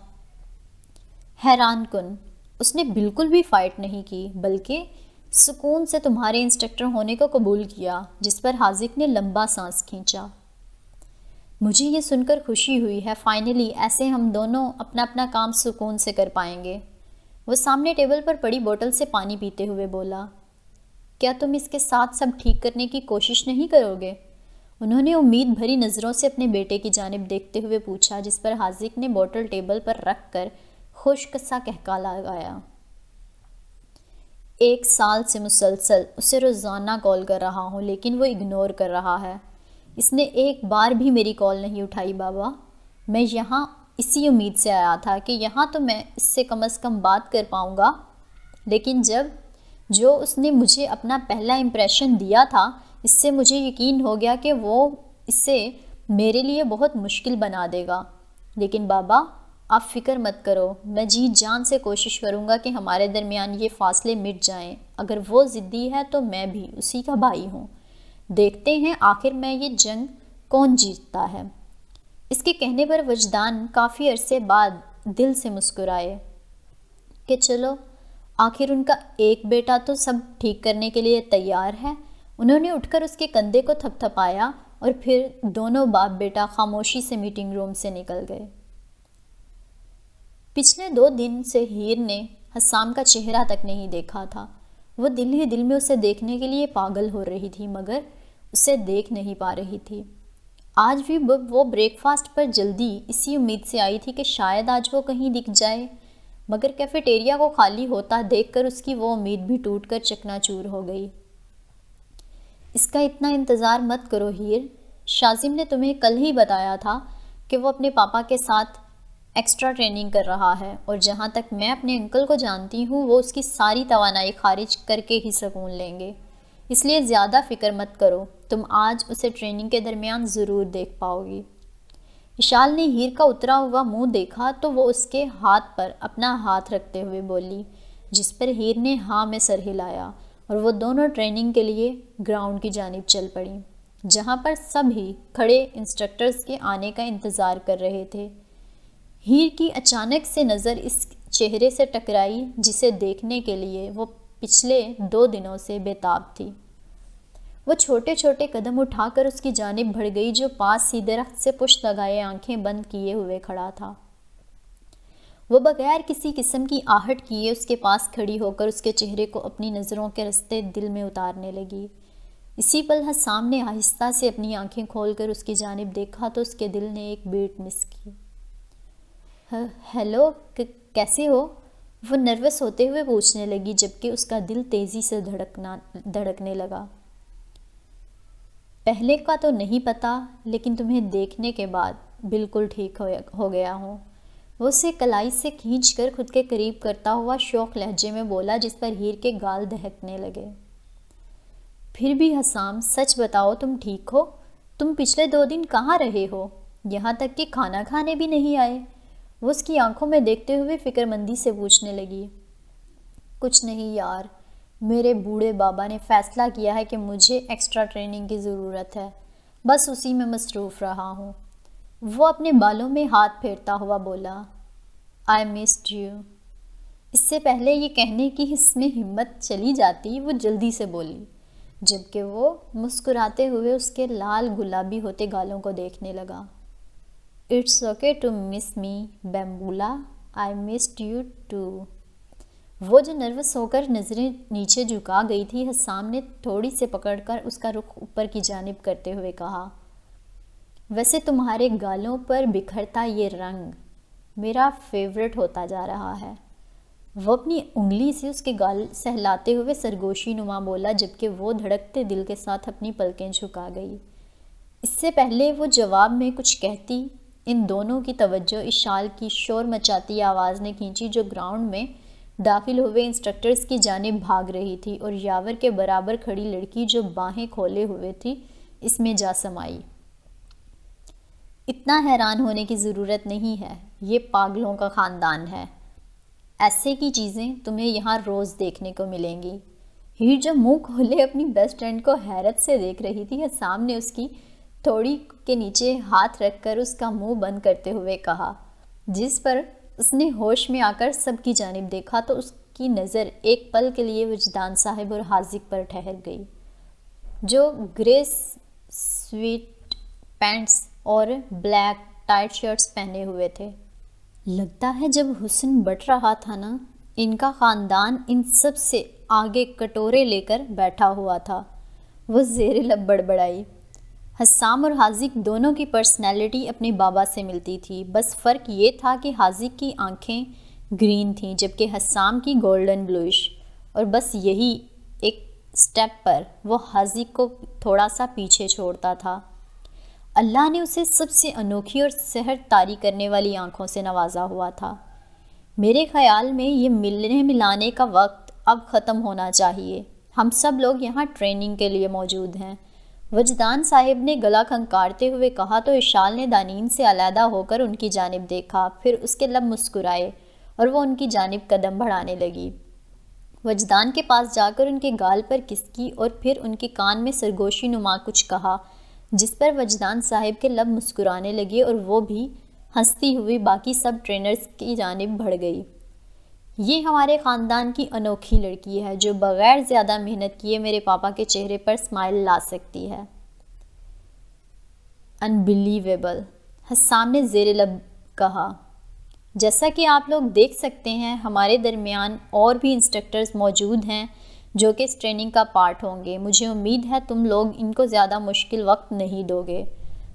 حیران کن، اس نے بالکل بھی فائٹ نہیں کی، بلکہ سکون سے تمہارے انسٹرکٹر ہونے کو قبول کیا، جس پر حاذق نے لمبا سانس کھینچا۔ مجھے یہ سن کر خوشی ہوئی ہے، فائنلی ایسے ہم دونوں اپنا اپنا کام سکون سے کر پائیں گے۔ وہ سامنے ٹیبل پر پڑی بوتل سے پانی پیتے ہوئے بولا، کیا تم اس کے ساتھ سب ٹھیک کرنے کی کوشش نہیں کرو گے؟ انہوں نے امید بھری نظروں سے اپنے بیٹے کی جانب دیکھتے ہوئے پوچھا، جس پر حاذق نے بوتل ٹیبل پر رکھ کر خشک سا قہقہ لگایا۔ 1 سال سے مسلسل اسے روزانہ کال کر رہا ہوں، لیکن وہ اگنور کر رہا ہے۔ اس نے ایک بار بھی میری کال نہیں اٹھائی بابا۔ میں یہاں اسی امید سے آیا تھا کہ یہاں تو میں اس سے کم از کم بات کر پاؤں گا، لیکن جو اس نے مجھے اپنا پہلا امپریشن دیا تھا، اس سے مجھے یقین ہو گیا کہ وہ اسے میرے لیے بہت مشکل بنا دے گا۔ لیکن بابا آپ فکر مت کرو، میں جی جان سے کوشش کروں گا کہ ہمارے درمیان یہ فاصلے مٹ جائیں۔ اگر وہ ضدی ہے تو میں بھی اسی کا بھائی ہوں، دیکھتے ہیں آخر میں یہ جنگ کون جیتتا ہے۔ اس کے کہنے پر وجدان کافی عرصے بعد دل سے مسکرائے کہ چلو آخر ان کا ایک بیٹا تو سب ٹھیک کرنے کے لیے تیار ہے۔ انہوں نے اٹھ کر اس کے کندھے کو تھپ تھپایا اور پھر دونوں باپ بیٹا خاموشی سے میٹنگ روم سے نکل گئے۔ پچھلے 2 دن سے ہیر نے حسام کا چہرہ تک نہیں دیکھا تھا۔ وہ دل ہی دل میں اسے دیکھنے کے لیے پاگل ہو رہی تھی، مگر اسے دیکھ نہیں پا رہی تھی۔ آج بھی وہ بریک فاسٹ پر جلدی اسی امید سے آئی تھی کہ شاید آج وہ کہیں دکھ جائے، مگر کیفیٹیریا کو خالی ہوتا دیکھ کر اس کی وہ امید بھی ٹوٹ کر چکنا چور ہو گئی۔ اس کا اتنا انتظار مت کرو ہیر، شاذم نے تمہیں کل ہی بتایا تھا کہ وہ اپنے پاپا کے ساتھ ایکسٹرا ٹریننگ کر رہا ہے، اور جہاں تک میں اپنے انکل کو جانتی ہوں وہ اس کی ساری توانائی خارج کر کے ہی سکون لیں گے، اس لیے زیادہ فکر مت کرو، تم آج اسے ٹریننگ کے درمیان ضرور دیکھ پاؤ گی۔ وشال نے ہیر کا اترا ہوا منہ دیکھا تو وہ اس کے ہاتھ پر اپنا ہاتھ رکھتے ہوئے بولی، جس پر ہیر نے ہاں میں سر ہلایا، اور وہ دونوں ٹریننگ کے لیے گراؤنڈ کی جانب چل پڑیں، جہاں پر سب ہی کھڑے انسٹرکٹرز کے آنے کا انتظار کر رہے تھے۔ ہیر کی اچانک سے نظر اس چہرے سے ٹکرائی جسے دیکھنے کے لیے وہ پچھلے 2 دنوں سے بے تاب تھی۔ وہ چھوٹے چھوٹے قدم اٹھا کر اس کی جانب بڑھ گئی، جو پاس ہی درخت سے پشت لگائے آنکھیں بند کیے ہوئے کھڑا تھا۔ وہ بغیر کسی قسم کی آہٹ کیے اس کے پاس کھڑی ہو کر اس کے چہرے کو اپنی نظروں کے رستے دل میں اتارنے لگی۔ اسی پل حسام نے آہستہ سے اپنی آنکھیں کھول کر اس کی جانب دیکھا تو اس کے دل نے ایک بیٹ مس کی۔ ہیلو، کیسے ہو؟ وہ نروس ہوتے ہوئے پوچھنے لگی، جبکہ اس کا دل تیزی سے دھڑکنے لگا۔ پہلے کا تو نہیں پتا، لیکن تمہیں دیکھنے کے بعد بالکل ٹھیک ہو گیا ہوں۔ وہ اسے کلائی سے کھینچ کر خود کے قریب کرتا ہوا شوق لہجے میں بولا، جس پر ہیر کے گال دہکنے لگے۔ پھر بھی حسام، سچ بتاؤ تم ٹھیک ہو؟ تم پچھلے 2 دن کہاں رہے ہو؟ یہاں تک کہ کھانا کھانے بھی نہیں آئے۔ وہ اس کی آنکھوں میں دیکھتے ہوئے فکر مندی سے پوچھنے لگی، کچھ نہیں یار، میرے بوڑھے بابا نے فیصلہ کیا ہے کہ مجھے ایکسٹرا ٹریننگ کی ضرورت ہے، بس اسی میں مصروف رہا ہوں۔ وہ اپنے بالوں میں ہاتھ پھیرتا ہوا بولا، آئی مسڈ یو۔ اس سے پہلے یہ کہنے کی اس میں ہمت چلی جاتی، وہ جلدی سے بولی، جبکہ وہ مسکراتے ہوئے اس کے لال گلابی ہوتے گالوں کو دیکھنے لگا۔ It's okay to miss me Bambola, I missed you too. وہ جو نروس ہو کر نظریں نیچے جھکا گئی تھی، حسام نے تھوڑی سے پکڑ کر اس کا رخ اوپر کی جانب کرتے ہوئے کہا، ویسے تمہارے گالوں پر بکھرتا یہ رنگ میرا فیورٹ ہوتا جا رہا ہے۔ وہ اپنی انگلی سے اس کے گال سہلاتے ہوئے سرگوشی نما بولا، جبکہ وہ دھڑکتے دل کے ساتھ اپنی پلکیں جھکا گئی۔ اس سے پہلے وہ جواب میں کچھ کہتی، ان دونوں کی توجہ اس شال کی شور مچاتی آواز نے کھینچی جو گراؤنڈ میں داخل ہوئے انسٹرکٹرز کی جانب بھاگ رہی تھی، اور یاور کے برابر کھڑی لڑکی جو باہیں کھولے ہوئے تھی اس میں جا سمائی۔ اتنا حیران ہونے کی ضرورت نہیں ہے، یہ پاگلوں کا خاندان ہے، ایسے کی چیزیں تمہیں یہاں روز دیکھنے کو ملیں گی۔ ہیر جو منہ کھولے اپنی بیسٹ فرینڈ کو حیرت سے دیکھ رہی تھی، حسام نے اس کی تھوڑی کے نیچے ہاتھ رکھ کر اس کا منہ بند کرتے ہوئے کہا، جس پر اس نے ہوش میں آ کر سب کی جانب دیکھا تو اس کی نظر ایک پل کے لیے وجدان صاحب اور حاذق پر ٹھہر گئی، جو گرے سویٹ پینٹس اور بلیک ٹائٹ شرٹس پہنے ہوئے تھے۔ لگتا ہے جب حسن بٹ رہا تھا نا، ان کا خاندان ان سب سے آگے کٹورے لے کر بیٹھا ہوا تھا، وہ زیر لب بڑبڑائی۔ حسام اور حاذق دونوں کی پرسنالٹی اپنے بابا سے ملتی تھی، بس فرق یہ تھا کہ حاذق کی آنکھیں گرین تھیں جبکہ حسام کی گولڈن بلوئش، اور بس یہی ایک سٹیپ پر وہ حاذق کو تھوڑا سا پیچھے چھوڑتا تھا۔ اللہ نے اسے سب سے انوکھی اور سحر طاری کرنے والی آنکھوں سے نوازا ہوا تھا۔ میرے خیال میں یہ ملنے ملانے کا وقت اب ختم ہونا چاہیے، ہم سب لوگ یہاں ٹریننگ کے لیے موجود ہیں، وجدان صاحب نے گلا کھنکارتے ہوئے کہا تو اشال نے دانین سے علیحدہ ہو کر ان کی جانب دیکھا، پھر اس کے لب مسکرائے اور وہ ان کی جانب قدم بڑھانے لگی۔ وجدان کے پاس جا کر ان کے گال پر کسکی اور پھر ان کے کان میں سرگوشی نما کچھ کہا، جس پر وجدان صاحب کے لب مسکرانے لگے اور وہ بھی ہنستی ہوئی باقی سب ٹرینرز کی جانب بڑھ گئی۔ یہ ہمارے خاندان کی انوکھی لڑکی ہے جو بغیر زیادہ محنت کیے میرے پاپا کے چہرے پر اسمائل لا سکتی ہے۔ انبلیویبل، حسام نے زیر لب کہا۔ جیسا کہ آپ لوگ دیکھ سکتے ہیں ہمارے درمیان اور بھی انسٹرکٹرز موجود ہیں جو کہ اس ٹریننگ کا پارٹ ہوں گے، مجھے امید ہے تم لوگ ان کو زیادہ مشکل وقت نہیں دو گے،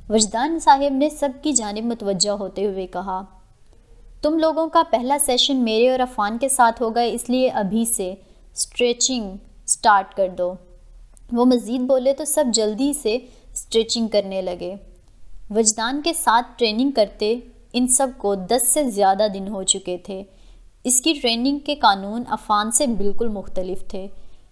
وجدان صاحب نے سب کی جانب متوجہ ہوتے ہوئے کہا۔ تم لوگوں کا پہلا سیشن میرے اور عفان کے ساتھ ہوگا، اس لیے ابھی سے اسٹریچنگ سٹارٹ کر دو۔ وہ مزید بولے تو سب جلدی سے اسٹریچنگ کرنے لگے۔ وجدان کے ساتھ ٹریننگ کرتے ان سب کو 10 سے زیادہ دن ہو چکے تھے۔ اس کی ٹریننگ کے قانون عفان سے بالکل مختلف تھے،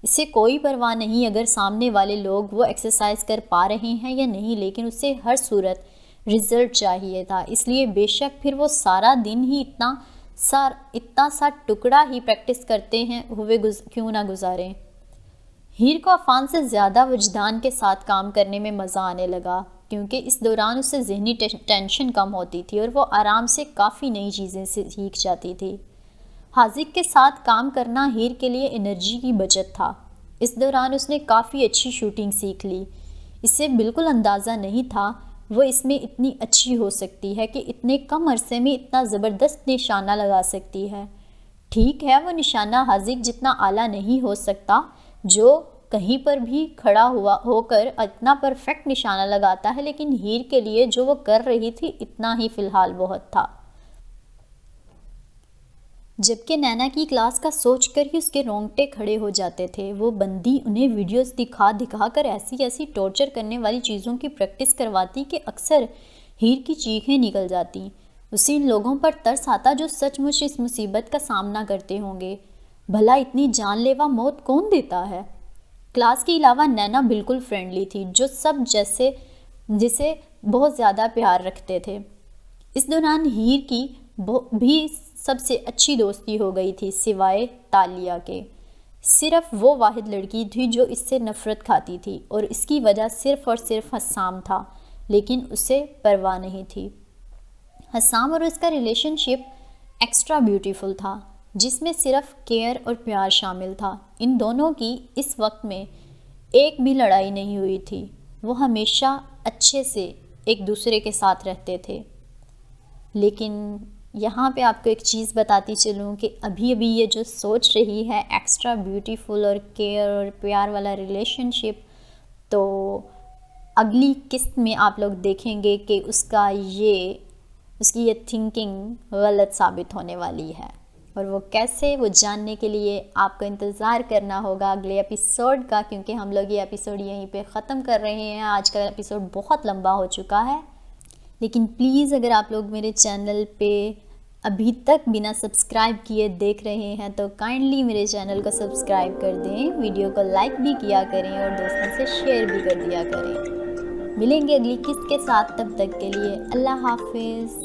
اسے کوئی پرواہ نہیں اگر سامنے والے لوگ وہ ایکسرسائز کر پا رہے ہیں یا نہیں، لیکن اسے ہر صورت رزلٹ چاہیے تھا، اس لیے بے شک پھر وہ سارا دن ہی اتنا سا ٹکڑا ہی پریکٹس کرتے ہیں ہوئے کیوں نہ گزاریں۔ ہیر کو عفان سے زیادہ وجدان کے ساتھ کام کرنے میں مزہ آنے لگا، کیونکہ اس دوران اسے ذہنی ٹینشن کم ہوتی تھی اور وہ آرام سے کافی نئی چیزیں سیکھ جاتی تھی۔ حاذق کے ساتھ کام کرنا ہیر کے لیے انرجی کی بچت تھا۔ اس دوران اس نے کافی اچھی شوٹنگ سیکھ لی، اسے بالکل اندازہ نہیں تھا وہ اس میں اتنی اچھی ہو سکتی ہے کہ اتنے کم عرصے میں اتنا زبردست نشانہ لگا سکتی ہے۔ ٹھیک ہے وہ نشانہ حاذق جتنا اعلیٰ نہیں ہو سکتا جو کہیں پر بھی کھڑا ہو کر اتنا پرفیکٹ نشانہ لگاتا ہے، لیکن ہیر کے لیے جو وہ کر رہی تھی اتنا ہی فی الحال بہت تھا۔ جبکہ نینا کی کلاس کا سوچ کر ہی اس کے رونگٹے کھڑے ہو جاتے تھے۔ وہ بندی انہیں ویڈیوز دکھا کر ایسی ٹارچر کرنے والی چیزوں کی پریکٹس کرواتی کہ اکثر ہیر کی چیخیں نکل جاتی۔ اسے ان لوگوں پر ترس آتا جو سچ مچ اس مصیبت کا سامنا کرتے ہوں گے۔ بھلا اتنی جان لیوا موت کون دیتا ہے؟ کلاس کے علاوہ نینا بالکل فرینڈلی تھی، جو سب جسے بہت زیادہ پیار رکھتے تھے۔ اس دوران ہیر کی بھی سب سے اچھی دوستی ہو گئی تھی سوائے تالیہ کے۔ صرف وہ واحد لڑکی تھی جو اس سے نفرت کھاتی تھی اور اس کی وجہ صرف اور صرف حسام تھا، لیکن اسے پرواہ نہیں تھی۔ حسام اور اس کا ریلیشن شپ ایکسٹرا بیوٹیفل تھا، جس میں صرف کیئر اور پیار شامل تھا۔ ان دونوں کی اس وقت میں ایک بھی لڑائی نہیں ہوئی تھی، وہ ہمیشہ اچھے سے ایک دوسرے کے ساتھ رہتے تھے۔ لیکن یہاں پہ آپ کو ایک چیز بتاتی چلوں کہ ابھی یہ جو سوچ رہی ہے ایکسٹرا بیوٹیفل اور کیئر اور پیار والا ریلیشن شپ، تو اگلی قسط میں آپ لوگ دیکھیں گے کہ اس کی یہ تھنکنگ غلط ثابت ہونے والی ہے، اور وہ کیسے، وہ جاننے کے لیے آپ کو انتظار کرنا ہوگا اگلے ایپیسوڈ کا، کیونکہ ہم لوگ یہ ایپیسوڈ یہیں پہ ختم کر رہے ہیں۔ آج کا ایپیسوڈ بہت لمبا ہو چکا ہے، لیکن پلیز اگر آپ لوگ میرے چینل پہ ابھی تک بنا سبسکرائب کیے دیکھ رہے ہیں تو کائنڈلی میرے چینل کو سبسکرائب کر دیں، ویڈیو کو لائک بھی کیا کریں اور دوستوں سے شیئر بھی کر دیا کریں۔ ملیں گے اگلی قسط کے ساتھ، تب تک کے لیے اللہ حافظ۔